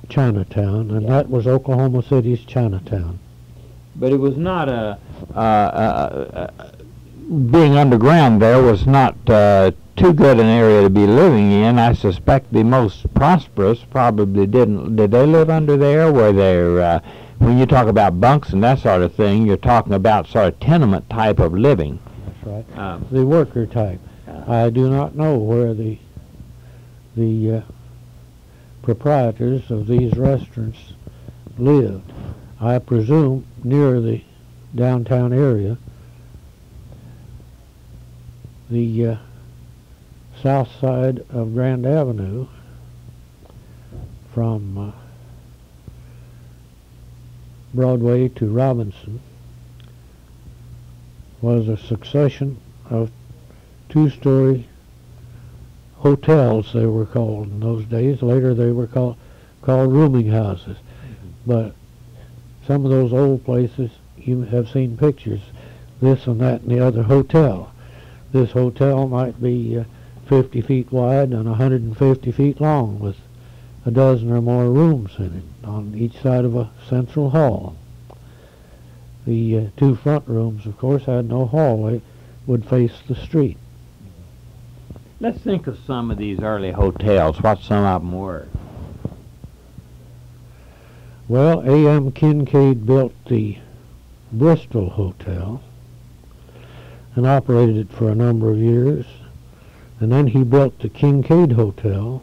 Chinatown, and that was Oklahoma City's Chinatown. But it was not being underground there was not too good an area to be living in. I suspect the most prosperous probably didn't. Did they live under there? Were there, when you talk about bunks and that sort of thing, you're talking about sort of tenement type of living. That's right. The worker type. I do not know where the proprietors of these restaurants lived. I presume near the downtown area the south side of Grand Avenue from Broadway to Robinson was a succession of two-story hotels, they were called in those days. Later they were called rooming houses. But some of those old places, you have seen pictures, this and that and the other hotel. This hotel might be 50 feet wide and 150 feet long, with a dozen or more rooms in it on each side of a central hall. The two front rooms, of course, had no hallway, would face the street. Let's think of some of these early hotels, what some of them were. Well, A.M. Kincaid built the Bristol Hotel and operated it for a number of years. And then he built the Kincaid Hotel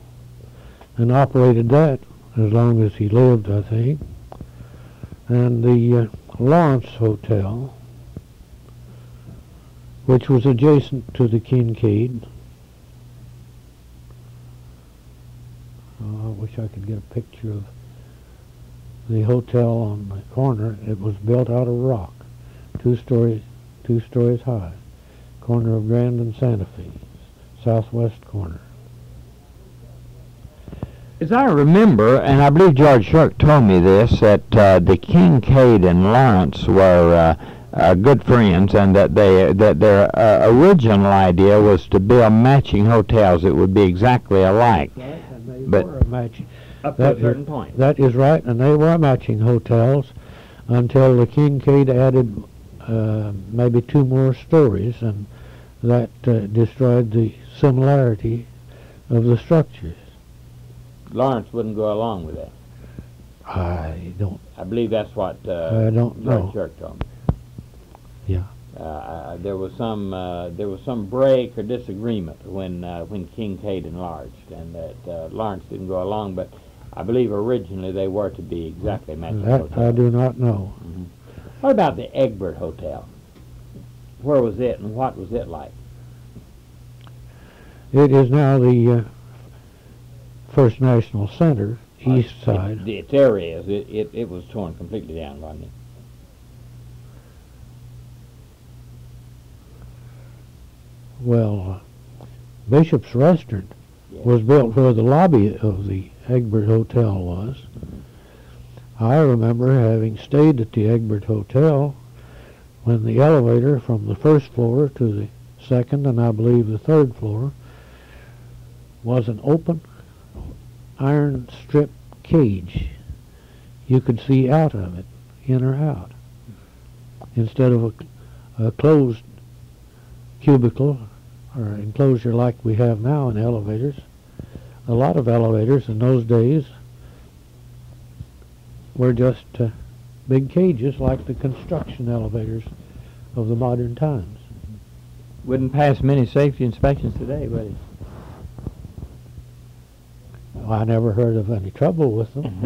and operated that as long as he lived, I think. And the Lawrence Hotel, which was adjacent to the Kincaid. I wish I could get a picture of the hotel on the corner. It was built out of rock, two stories high, corner of Grand and Santa Fe, southwest corner. As I remember, and I believe George Shirk told me this, that the Kincaid and Lawrence were good friends, and that their original idea was to build matching hotels that would be exactly alike. Right, and they But were matching. up to a certain point. That is right, and they were matching hotels until the Kincaid added maybe two more stories, and that destroyed the similarity of the structures. Lawrence wouldn't go along with that. I believe that's what I don't know. George Shirk told me. Yeah. There was some break or disagreement when Kincaid enlarged, and that Lawrence didn't go along. But I believe originally they were to be exactly matching hotels. I do not know. Mm-hmm. What about the Eggbert Hotel? Where was it, and what was it like? It is now the First National Center, east side. Its area is. It was torn completely down, wasn't it? Well, Bishop's Restaurant Yes. was built where the lobby of the Eggbert Hotel was. I remember having stayed at the Eggbert Hotel when the elevator from the first floor to the second and I believe the third floor was an open iron strip cage. You could see out of it, in or out, instead of a closed cubicle or enclosure like we have now in elevators. A lot of elevators in those days were just big cages like the construction elevators of the modern times. Wouldn't pass many safety inspections today, would it? I never heard of any trouble with them.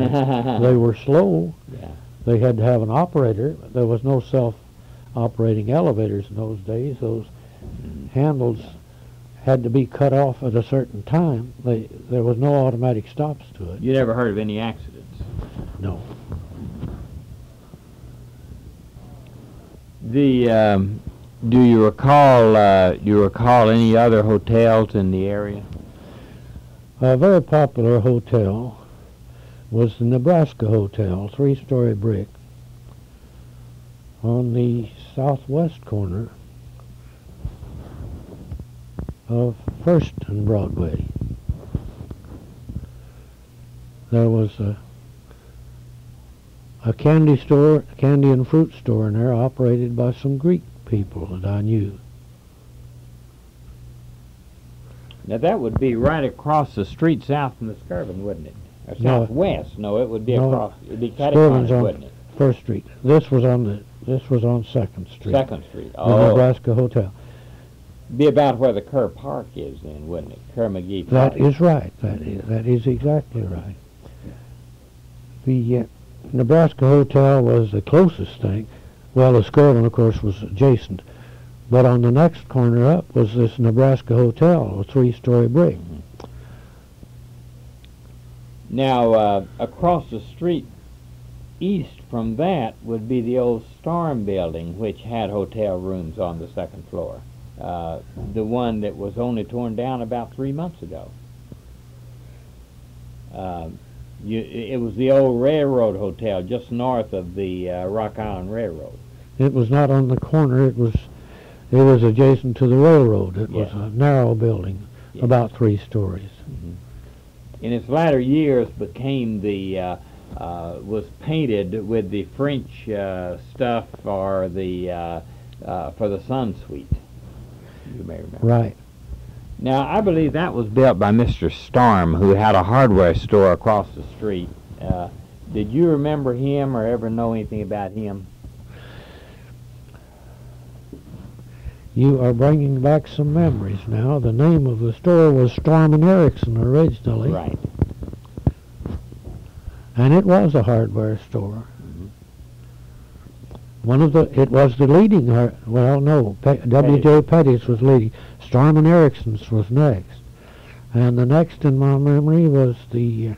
They were slow. Yeah. They had to have an operator. There was no self-operating elevators in those days. Those handles had to be cut off at a certain time. There was no automatic stops to it. You never heard of any accidents? No. Do you recall any other hotels in the area? A very popular hotel was the Nebraska Hotel, three-story brick, on the southwest corner of First and Broadway. There was a candy store, candy and fruit store in there, operated by some Greek people that I knew. Now that would be right across the street south from the Skirvin, wouldn't it? Or No. southwest? No, it would be No, across. It'd be Skirvin's catty on wouldn't it? First Street. This was on Second Street. Second Street. The Oh, Nebraska Hotel. be about where the Kerr Park is then, wouldn't it? Kerr McGee Park. That is right. That is exactly right. The Nebraska Hotel was the closest thing. Well, the Skirvin, of course, was adjacent, But on the next corner up was this Nebraska Hotel, a 3-story brick. Now, across the street east from that would be the old Storm building, which had hotel rooms on the second floor. The one that was only torn down about 3 months ago. It was the old Railroad Hotel just north of the Rock Island Railroad. It was not on the corner. It was adjacent to the railroad. It was a narrow building, about 3 stories. In its latter years, became the was painted with the French stuff for the Sun Suite. You may remember. Right. Now, I believe that was built by Mr. Storm, who had a hardware store across the street. Did you remember him or ever know anything about him? You are bringing back some memories now. The name of the store was Storm and Erickson originally. Right. And it was a hardware store. It was the leading, W.J. Petty's was leading. Storm and Erickson's was next. And the next in my memory was the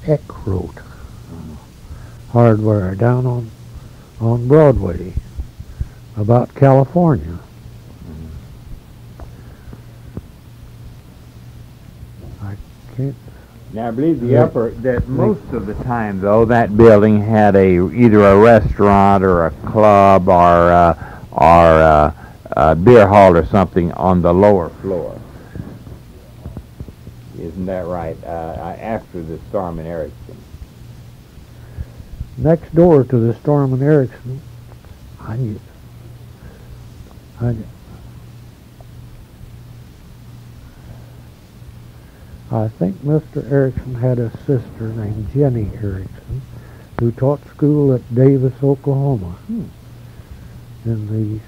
Eggbert hardware down on Broadway, about California. Now, I believe that most of the time, though, that building had either a restaurant or a club or a beer hall or something on the lower floor. Isn't that right? After the Storm and Erickson. Next door to the Storm and Erickson, I think Mr. Erickson had a sister named Jenny Erickson who taught school at Davis, Oklahoma in the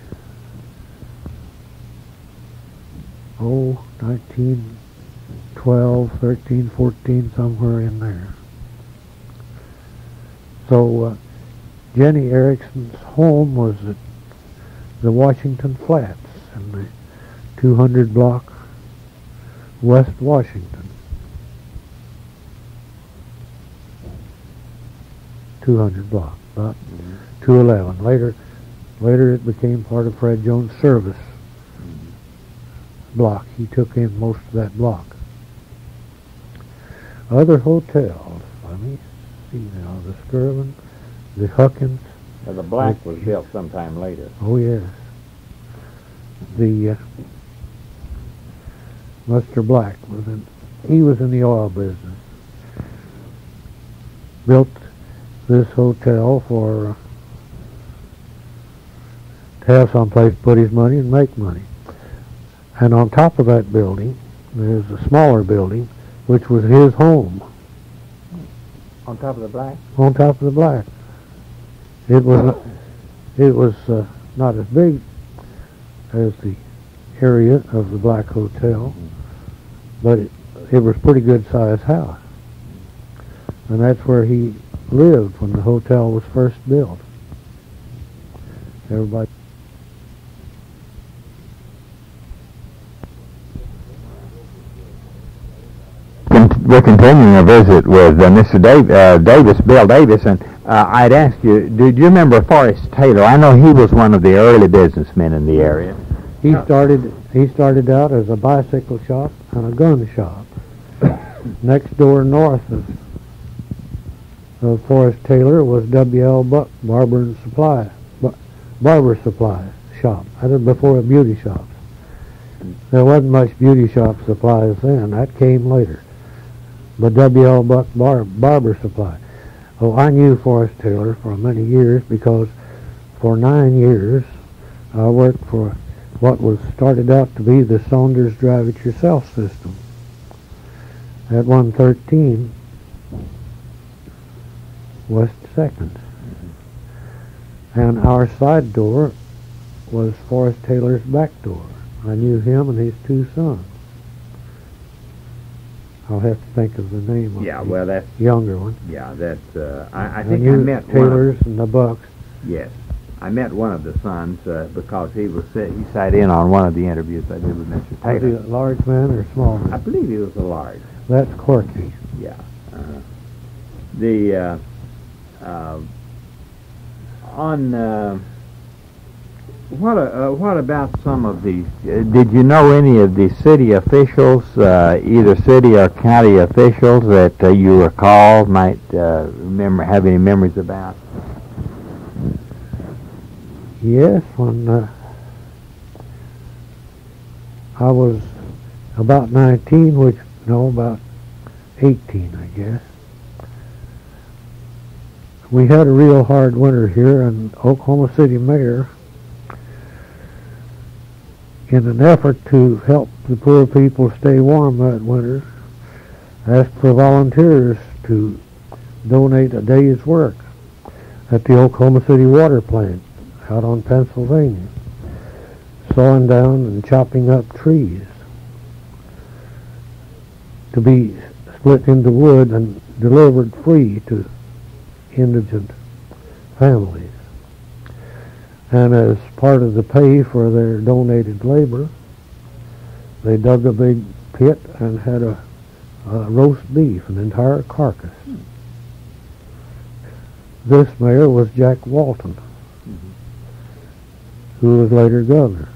1912, 13, 14, somewhere in there. So Jenny Erickson's home was at the Washington Flats in the 200 block West Washington. 200 block, about 211. Later it became part of Fred Jones' service block. He took in most of that block. Other hotels, let me see now, the Skirvin, the Huckins. Now, the Black was built sometime later. Oh, yes. The Mr. Black he was in the oil business. Built this hotel to have someplace to put his money and make money. And on top of that building, there's a smaller building, which was his home. On top of the Black? On top of the Black. It was not as big as the area of the Black Hotel, but it was a pretty good sized house. And that's where he lived when the hotel was first built. Everybody. We're continuing a visit with Mr. Bill Davis, and I'd ask you, did you remember Forrest Taylor? I know he was one of the early businessmen in the area. He started out as a bicycle shop and a gun shop. Next door north of Forrest Taylor was W.L. Buck Barber Supply Shop. That was before beauty shops. There wasn't much beauty shop supplies then. That came later. But W.L. Buck Barber Supply. Oh, I knew Forrest Taylor for many years because for 9 years I worked for what was started out to be the Saunders Drive It Yourself system at 113 West 2nd. And our side door was Forrest Taylor's back door. I knew him and his 2 sons. I'll have to think of the name of Yeah, the well, that's younger one. yeah, that's. I The think I new met Taylors and the Bucks. Yes, I met one of the sons because he sat in on one of the interviews I did with Mr. Was he Taylor. a large man or a small I man? believe he was a large. That's Corky. Yeah. The on what about some of the? Did you know any of the city officials, either city or county officials that you recall might have any memories about? Yes, when I was about 19, about 18, I guess. We had a real hard winter here, and Oklahoma City mayor, in an effort to help the poor people stay warm that winter, asked for volunteers to donate a day's work at the Oklahoma City water plant out on Pennsylvania, sawing down and chopping up trees to be split into wood and delivered free to indigent families. And as part of the pay for their donated labor, they dug a big pit and had a roast beef, an entire carcass. This mayor was Jack Walton, who was later governor.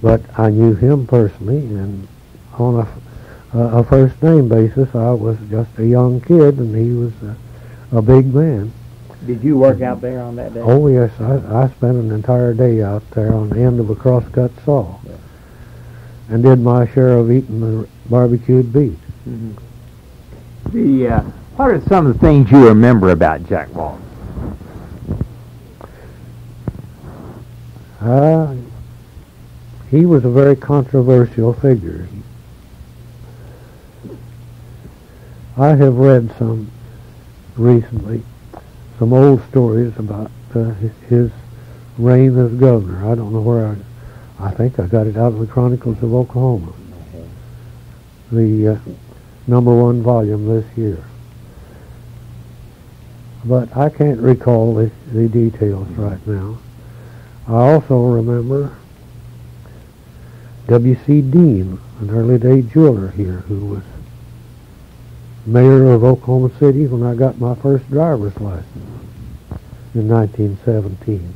But I knew him personally, and on a first-name basis, I was just a young kid, and he was a big man. Did you work out there on that day? Oh, yes, I spent an entire day out there on the end of a crosscut saw, and did my share of eating the barbecued beef. What are some of the things you remember about Jack Walton? He was a very controversial figure. I have read recently some old stories about his reign as governor. I don't know where I think I got it out of the Chronicles of Oklahoma, the #1 volume this year. But I can't recall the details right now. I also remember W.C. Dean, an early-day jeweler here, who was mayor of Oklahoma City when I got my first driver's license in 1917.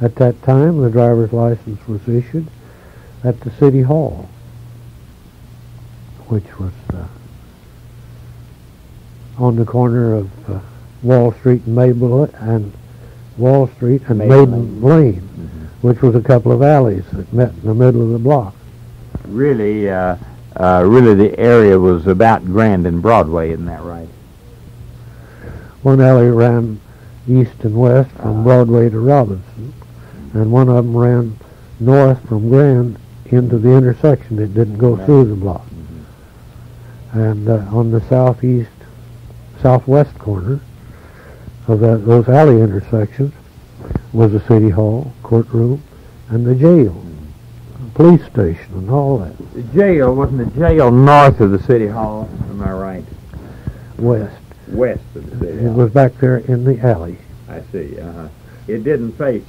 At that time, the driver's license was issued at the City Hall, which was on the corner of Wall Street and Maiden Lane, which was a couple of alleys that met in the middle of the block. Really, the area was about Grand and Broadway, isn't that right? One alley ran east and west from Broadway to Robinson, and one of them ran north from Grand into the intersection. It didn't go through the block. And on the southwest corner of those alley intersections was the City Hall, courtroom, and the jail, police station, and all that. The jail, wasn't the jail north of the City Hall? Am I right? West. West of the City Hall. It was back there in the alley. I see. It didn't face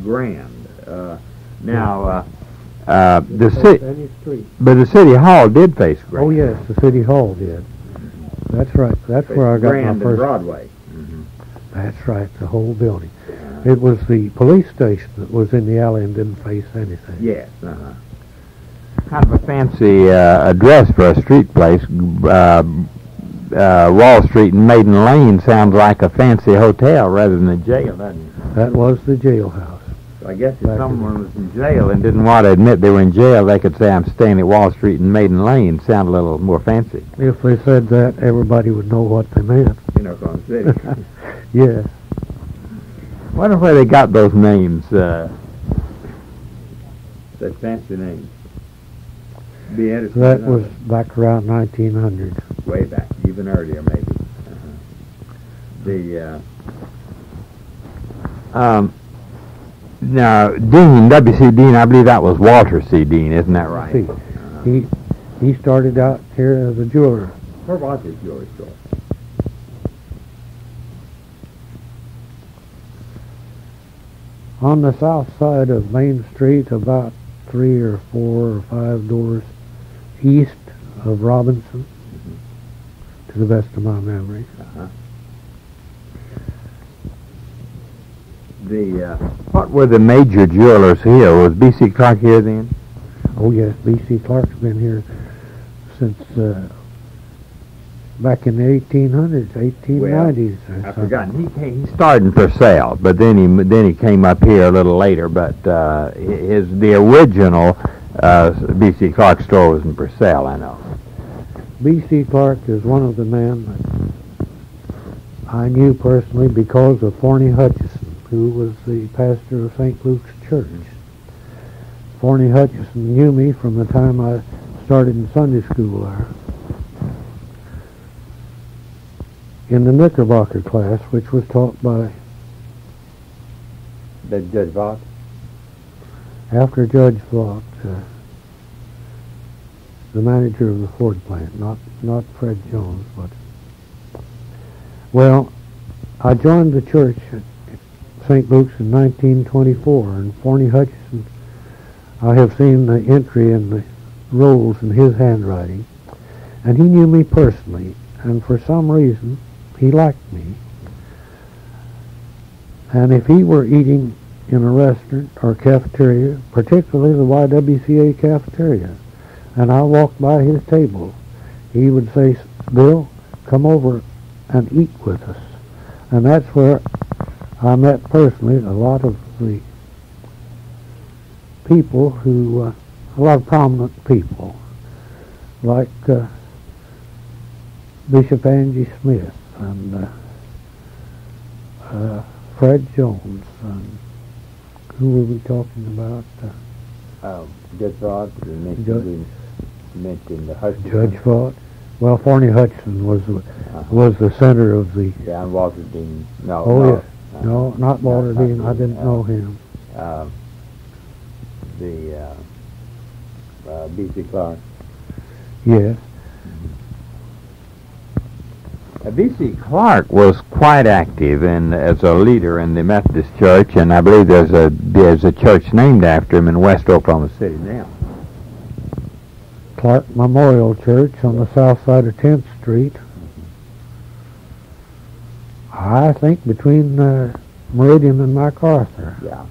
Grand. But the City Hall did face Grand. Oh yes, the City Hall did. That's right. That's where I got Grand my first. and Broadway. That's right. The whole building. It was the police station that was in the alley and didn't face anything. Yes. Kind of a fancy address for a street place. Wall Street and Maiden Lane sounds like a fancy hotel rather than a jail, doesn't it? That was the jailhouse. So I guess if someone was in jail and didn't want to admit they were in jail, they could say, "I'm staying at Wall Street and Maiden Lane." Sound a little more fancy. If they said that, everybody would know what they meant. In Oklahoma City. Yes. Wonder where they got those names, such fancy names. Be interesting. That was back around 1900. Way back, even earlier maybe. Now, Dean, W.C. Dean, I believe that was Walter C. Dean, isn't that right? He started out here as a jeweler. Where was his jewelry store? On the south side of Main Street, about 3 or 4 or 5 doors east of Robinson, to the best of my memory. What were the major jewelers here? Was B.C. Clark here then? Oh yes, B.C. Clark's been here since back in the 1800s, 1890s. I've forgotten. He started in Purcell, but then he came up here a little later. But the original B.C. Clark store was in Purcell, I know. B.C. Clark is one of the men that I knew personally because of Forney Hutchison, who was the pastor of St. Luke's Church. Forney Hutchison knew me from the time I started in Sunday school there. In the Knickerbocker class, which was taught by Judge Vaught? After Judge Vaught, the manager of the Ford plant, not Fred Jones, but... Well, I joined the church at St. Luke's in 1924, and Forney Hutchison, I have seen the entry in the rolls in his handwriting, and he knew me personally, and for some reason, he liked me. And if he were eating in a restaurant or cafeteria, particularly the YWCA cafeteria, and I walked by his table, he would say, "Bill, come over and eat with us." And that's where I met personally a lot of the people who, a lot of prominent people, like Bishop Angie Smith and Fred Jones, and who were we talking about? Judge Vaught, we mentioned the Hutchison. Judge Vaught. Well, Forney Hutchison was the center of the... Yeah, and Walter Dean. No, oh, no. Yeah. No, not Walter Dean. I didn't know him. B.C. Clark. Yes. B.C. Clark was quite active as a leader in the Methodist Church, and I believe there's a church named after him in West Oklahoma City now. Clark Memorial Church on the south side of 10th Street. I think between Meridian and MacArthur. Yeah.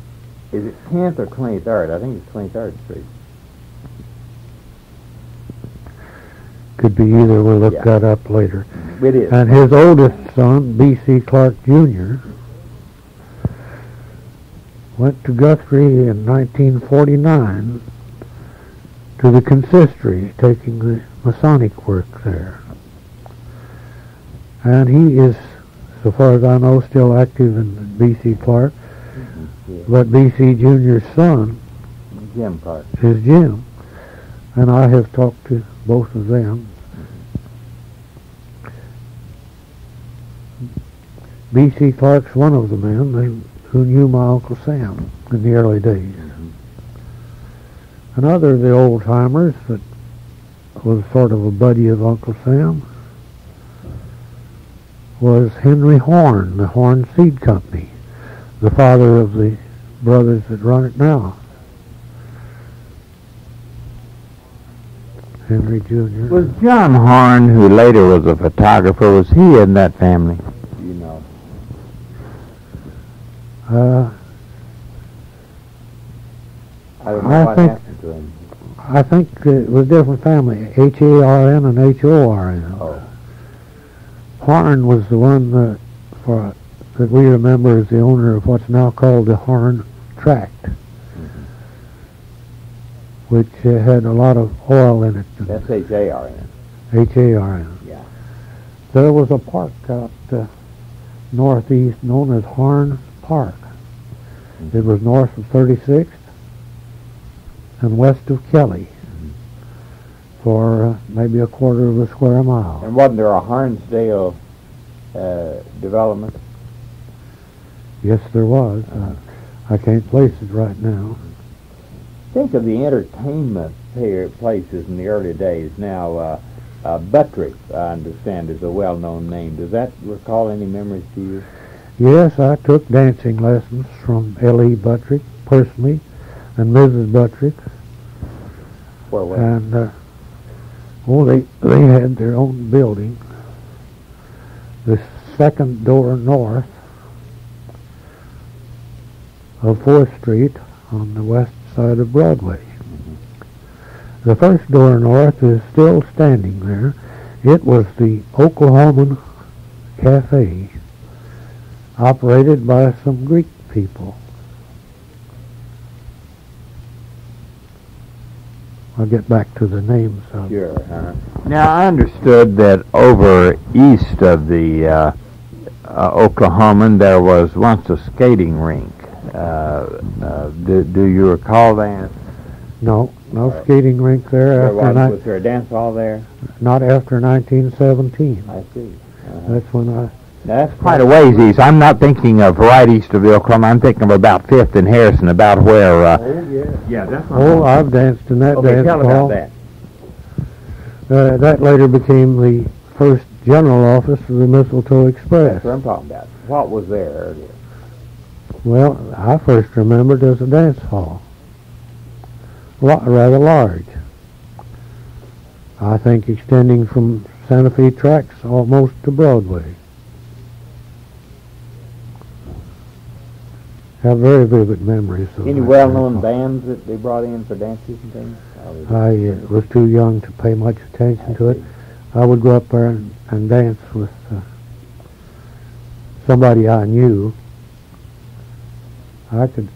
Is it 10th or 23rd? I think it's 23rd Street. Could be either. We'll look that up later. It is. And his oldest son, B.C. Clark Jr., went to Guthrie in 1949 to the consistory, taking the Masonic work there. And he is, so far as I know, still active in B.C. Clark. But B.C. Jr.'s son Jim Clark is Jim. And I have talked to both of them. B.C. Clark's one of the men who knew my Uncle Sam in the early days. Another of the old-timers that was sort of a buddy of Uncle Sam was Henry Horn, the Horn Seed Company, the father of the brothers that run it now. Henry Jr. Was John Horn, who later was a photographer, was he in that family? You know. I don't know what happened to him. I think it was a different family, H-A-R-N and H-O-R-N. Oh. Horn was the one that we remember as the owner of what's now called the Horn Tract, which had a lot of oil in it. That's H-A-R-N. H-A-R-N. Yeah. There was a park out northeast known as Horn Park. It was north of 36th and west of Kelly for maybe a quarter of a square mile. And wasn't there a Harnsdale development? Yes, there was. I can't place it right now. Think of the entertainment places in the early days. Now, Buttrick, I understand, is a well-known name. Does that recall any memories to you? Yes, I took dancing lessons from L.E. Buttrick personally, and Mrs. Buttrick. Where was And they had their own building, the second door north of 4th Street on the west side of Broadway. The first door north is still standing there. It was the Oklahoman Cafe, operated by some Greek people. I'll get back to the names of Sure. Now, I understood that over east of the Oklahoman there was once a skating rink. Do you recall that? No skating rink there. Was there a dance hall there? Not after 1917. I see. That's when Now, that's quite a ways east. I'm not thinking of right east of the Oklahoma. I'm thinking of about 5th and Harrison, about where... Yeah, that's what I've danced in that dance tell hall. about that. That later became the first general office of the Mistletoe Express. That's what I'm talking about. What was there earlier? Well, I first remembered as a dance hall. Rather large. I think extending from Santa Fe tracks almost to Broadway. Have very vivid memories of Any that well-known dance hall. bands that they brought in for dances and things? I was too young to pay much attention to it. I would go up there and dance with somebody I knew. I could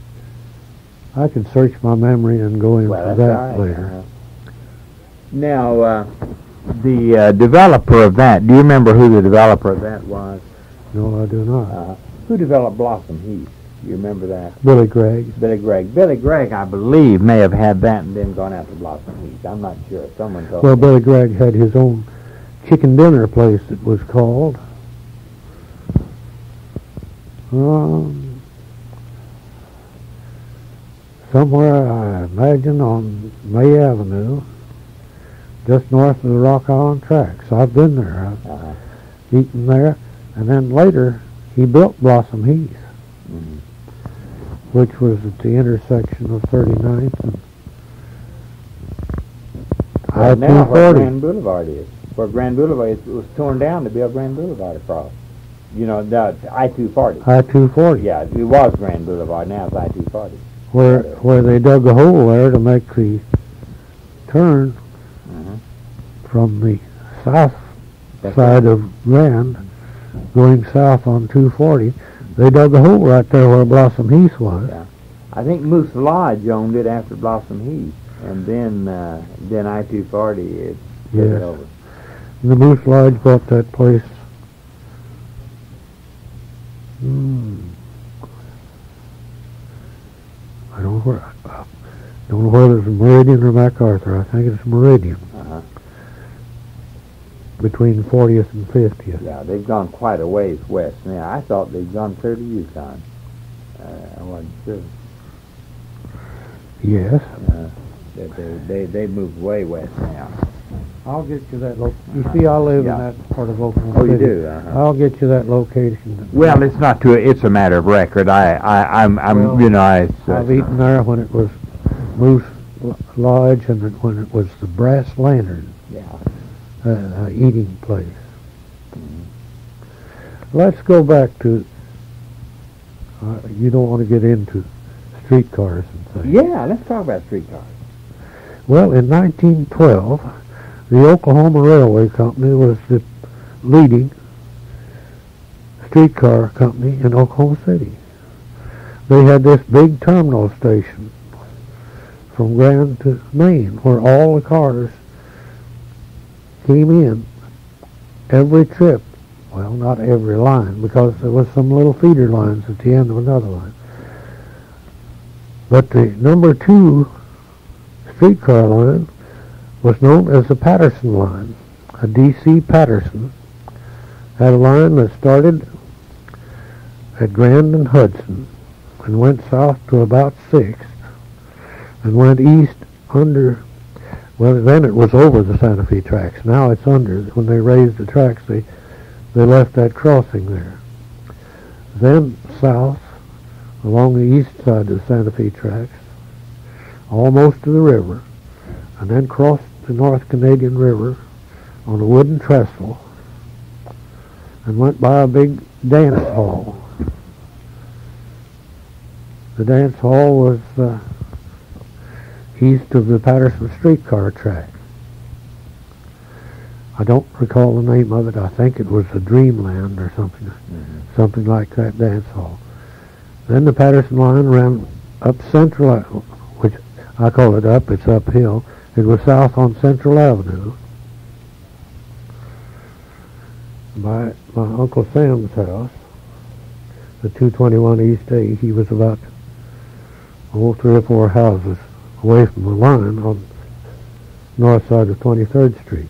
search my memory and go into that later. Now, the developer of that, do you remember who the developer of that was? No, I do not. Who developed Blossom Heath? You remember that? Billy Gregg. Billy Gregg. Billy Gregg, I believe, may have had that and then gone out to Blossom Heath. I'm not sure. Someone told me. Billy Gregg had his own chicken dinner place, it was called. Somewhere, I imagine, on May Avenue, just north of the Rock Island tracks. I've been there. I've eaten there. And then later, he built Blossom Heath, which was at the intersection of 39th and now where Grand Boulevard is. Where Grand Boulevard is, it was torn down to build Grand Boulevard across. You know, the I-240. I-240. Yeah, it was Grand Boulevard. Now it's I-240. Where they dug a hole there to make the turn from the south side of Grand, going south on 240. They dug a hole right there where Blossom Heath was. Yeah. I think Moose Lodge owned it after Blossom Heath, and then I-240 took it over. And the Moose Lodge bought that place. I don't know whether it's Meridian or MacArthur. I think it's Meridian. Between 40th and 50th. Yeah, they've gone quite a ways west now. I thought they'd gone clear to Yukon. I wasn't sure. Yes. They moved way west now. I'll get you that You see, I live in that part of Oklahoma City. Oh, you do? I'll get you that location. Well, it's not too. It's a matter of record. I'm I've eaten there when it was Moose Lodge and when it was the Brass Lantern. Yeah. Eating place. Let's go back to. You don't want to get into streetcars and things. Yeah, let's talk about streetcars. Well, in 1912, the Oklahoma Railway Company was the leading streetcar company in Oklahoma City. They had this big terminal station from Grand to Main where all the cars came in every trip. Well, not every line, because there was some little feeder lines at the end of another line. But the number 2 streetcar line was known as the Patterson Line. A D.C. Patterson had a line that started at Grand and Hudson and went south to about 6th and went east under Well, then it was over the Santa Fe tracks. Now it's under. When they raised the tracks, they left that crossing there. Then south, along the east side of the Santa Fe tracks, almost to the river, and then crossed the North Canadian River on a wooden trestle, and went by a big dance hall. The dance hall was east of the Patterson streetcar track. I don't recall the name of it. I think it was the Dreamland or something, something like that dance hall. Then the Patterson Line ran up Central, which I call it up, it's uphill. It was south on Central Avenue by my Uncle Sam's house, the 221 East A. He was about 3 or 4 houses away from the line on north side of 23rd Street.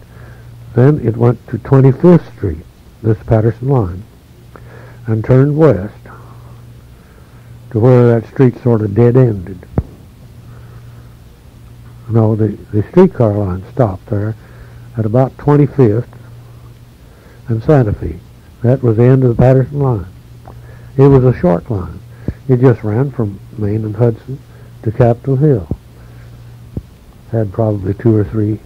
Then it went to 25th Street, this Patterson Line, and turned west to where that street sort of dead-ended. No, the streetcar line stopped there at about 25th and Santa Fe. That was the end of the Patterson Line. It was a short line. It just ran from Main and Hudson to Capitol Hill. Had probably 2 or 3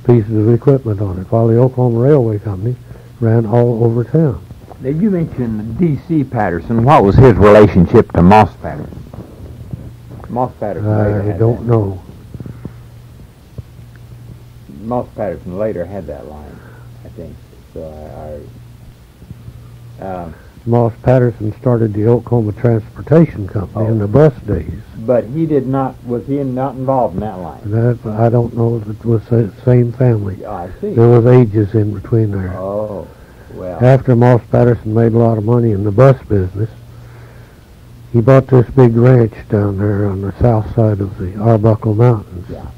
pieces of equipment on it, while the Oklahoma Railway Company ran all over town. Now, you mentioned D.C. Patterson. What was his relationship to Moss Patterson? Moss Patterson later I had don't that. know. Moss Patterson later had that line, I think. So Moss Patterson started the Oklahoma Transportation Company in the bus days. but he did not. Was he not involved in that line? That, I don't know if it was the same family. I see. There was ages in between there. Oh, well. After Moss Patterson made a lot of money in the bus business, he bought this big ranch down there on the south side of the Arbuckle Mountains. Yeah.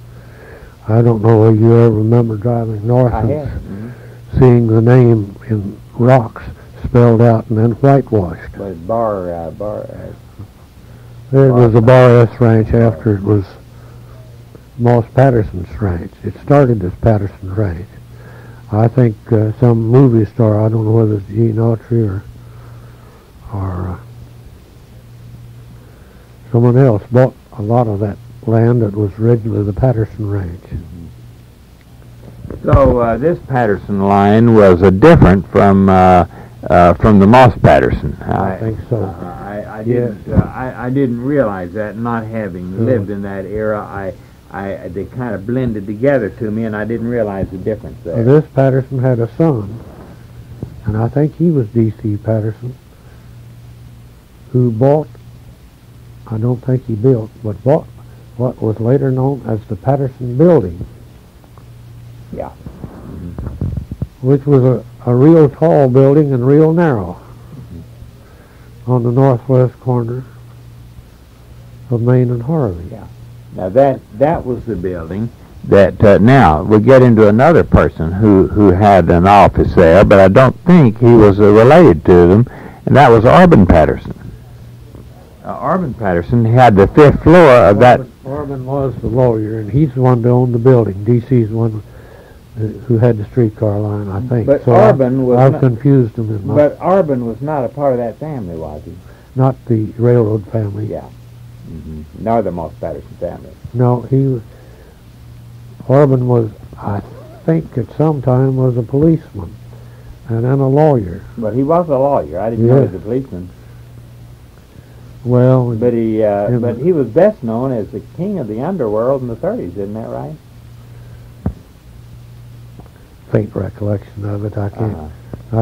I don't know if you ever remember driving north I and have. Mm-hmm. seeing the name in rocks spelled out and then whitewashed. But Bar. There was a Bar S ranch after it was Moss Patterson's ranch. It started as Patterson's ranch. I think some movie star, I don't know whether it's Gene Autry or someone else, bought a lot of that land that was originally the Patterson ranch. So this Patterson line was different from the Moss Patterson. I think so. I didn't realize that. Not having lived in that era, they kind of blended together to me, and I didn't realize the difference there. This Patterson had a son, and I think he was D.C. Patterson, who bought, I don't think he built, but bought what was later known as the Patterson Building. Yeah. Which was a real tall building and real narrow on the northwest corner of Main and Harvey. Yeah. Now that was the building that now we get into another person who had an office there, but I don't think he was related to them, and that was Arbin Patterson. Arbin Patterson had the 5th floor of that. Arbin was the lawyer, and he's the one that owned the building. D.C.'s the one who had the streetcar line, I think. But so Arbin was I've not, confused them in my... But Arbin was not a part of that family, was he? Not the railroad family. Yeah. Nor the Moss Patterson family. No, he was... Arbin was, I think at some time, was a policeman and then a lawyer. But he was a lawyer. I didn't know he was a policeman. Well... But he was best known as the king of the underworld in the 30s, isn't that right? Faint recollection of it. I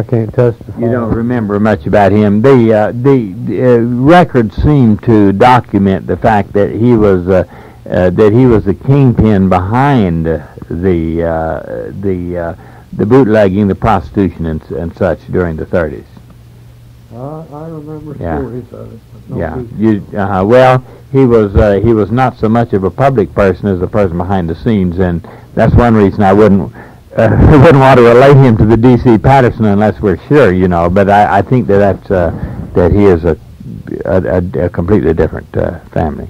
can't testify. You don't remember much about him. The records seem to document the fact that he was the kingpin behind the bootlegging, the prostitution, and such during the 30s. I remember stories of it. But Yeah. Well, he was not so much of a public person as a person behind the scenes, and that's one reason I wouldn't want to relate him to the D.C. Patterson unless we're sure, But I think that he is a completely different family.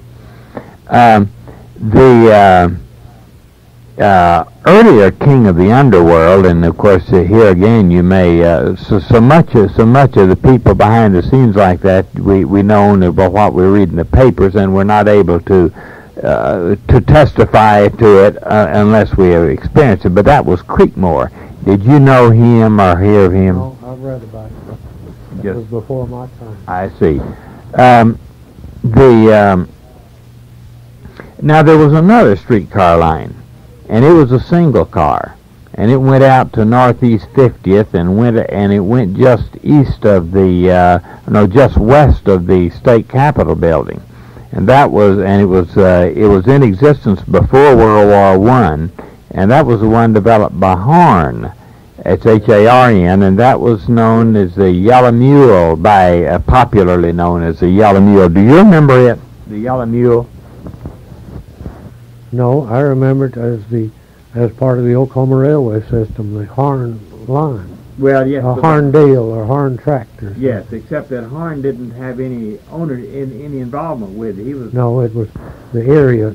earlier king of the underworld, and of course here again you may so much of the people behind the scenes like that we know only about what we read in the papers, and we're not able to testify to it unless we have experienced it. But that was Creekmore. Did you know him or hear of him? No, I've read about it. It was before my time. I see. Now there was another streetcar line, and it was a single car, and it went out to Northeast 50th and it went just east of the just west of the state capitol building, and it was in existence before World War I, and that was the one developed by Harn. It's Harn, and that was known as the Yellow Mule, popularly known as the Yellow Mule. Do you remember it, the Yellow Mule? No, I remember it as part of the Oklahoma Railway system, the Harn line. Well, yes. Harndale or Harn Tractors. Yes, except that Harn didn't have any any involvement with it. He was. No, it was the area.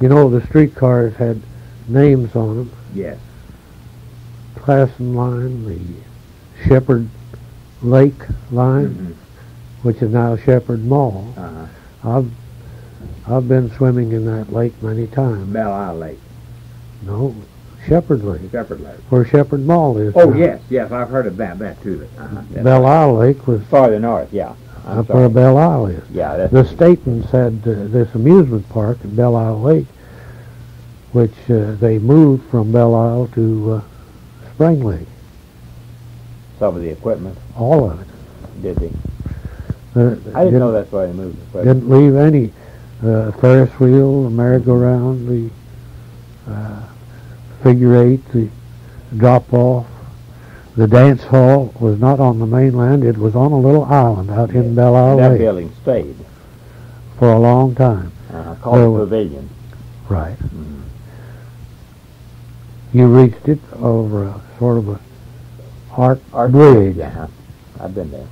You know, the streetcars had names on them. Yes. Patterson Line, the Shepherd Lake Line, which is now Shepherd Mall. I've been swimming in that lake many times. Belle Isle Lake. No, Shepherd Lake. Shepherd Lake. Where Shepherd Mall is. Oh, now. yes, I've heard of that too. Belle Isle Lake was farther north, yeah. That's where Belle Isle is. Yeah, the Statons had this amusement park at Belle Isle Lake, which they moved from Belle Isle to Spring Lake. Some of the equipment? All of it. Did they? I didn't know that's why they moved the equipment. Didn't leave any Ferris wheel, the merry-go-round, the figure eight, the drop-off. The dance hall was not on the mainland. It was on a little island out in Belle Isle Lake. That building stayed. For a long time. Called the Pavilion. Right. You reached it over a sort of a arch bridge. Yeah, I've been there.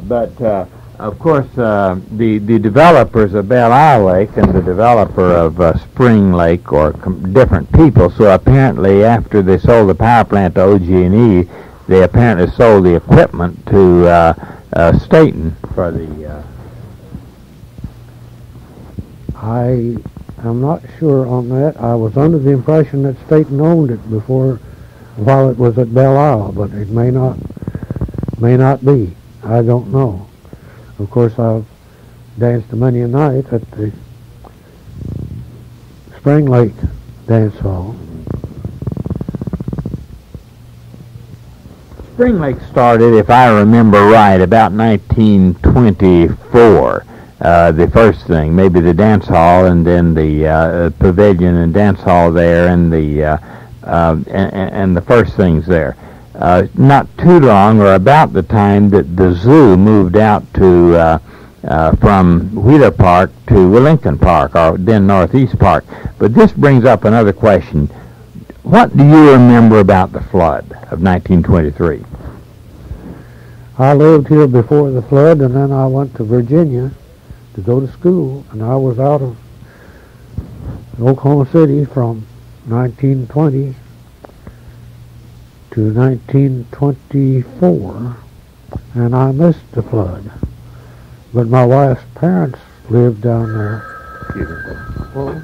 But of course, the developers of Belle Isle Lake and the developer of Spring Lake are different people. So apparently, after they sold the power plant to OG&E, they apparently sold the equipment to Staten for the. I'm not sure on that. I was under the impression that Staten owned it while it was at Belle Isle, but it may not be. I don't know. Of course, I've danced many a night at the Spring Lake Dance Hall. Spring Lake started, if I remember right, about 1924. The first thing, maybe the dance hall, and then the pavilion and dance hall there, and the first things there. Not too long, or about the time that the zoo moved out to from Wheeler Park to Lincoln Park, or then Northeast Park. But this brings up another question. What do you remember about the flood of 1923? I lived here before the flood, and then I went to Virginia to go to school, and I was out of Oklahoma City from 1920 to 1924, and I missed the flood. But my wife's parents lived down there. Beautiful. Well,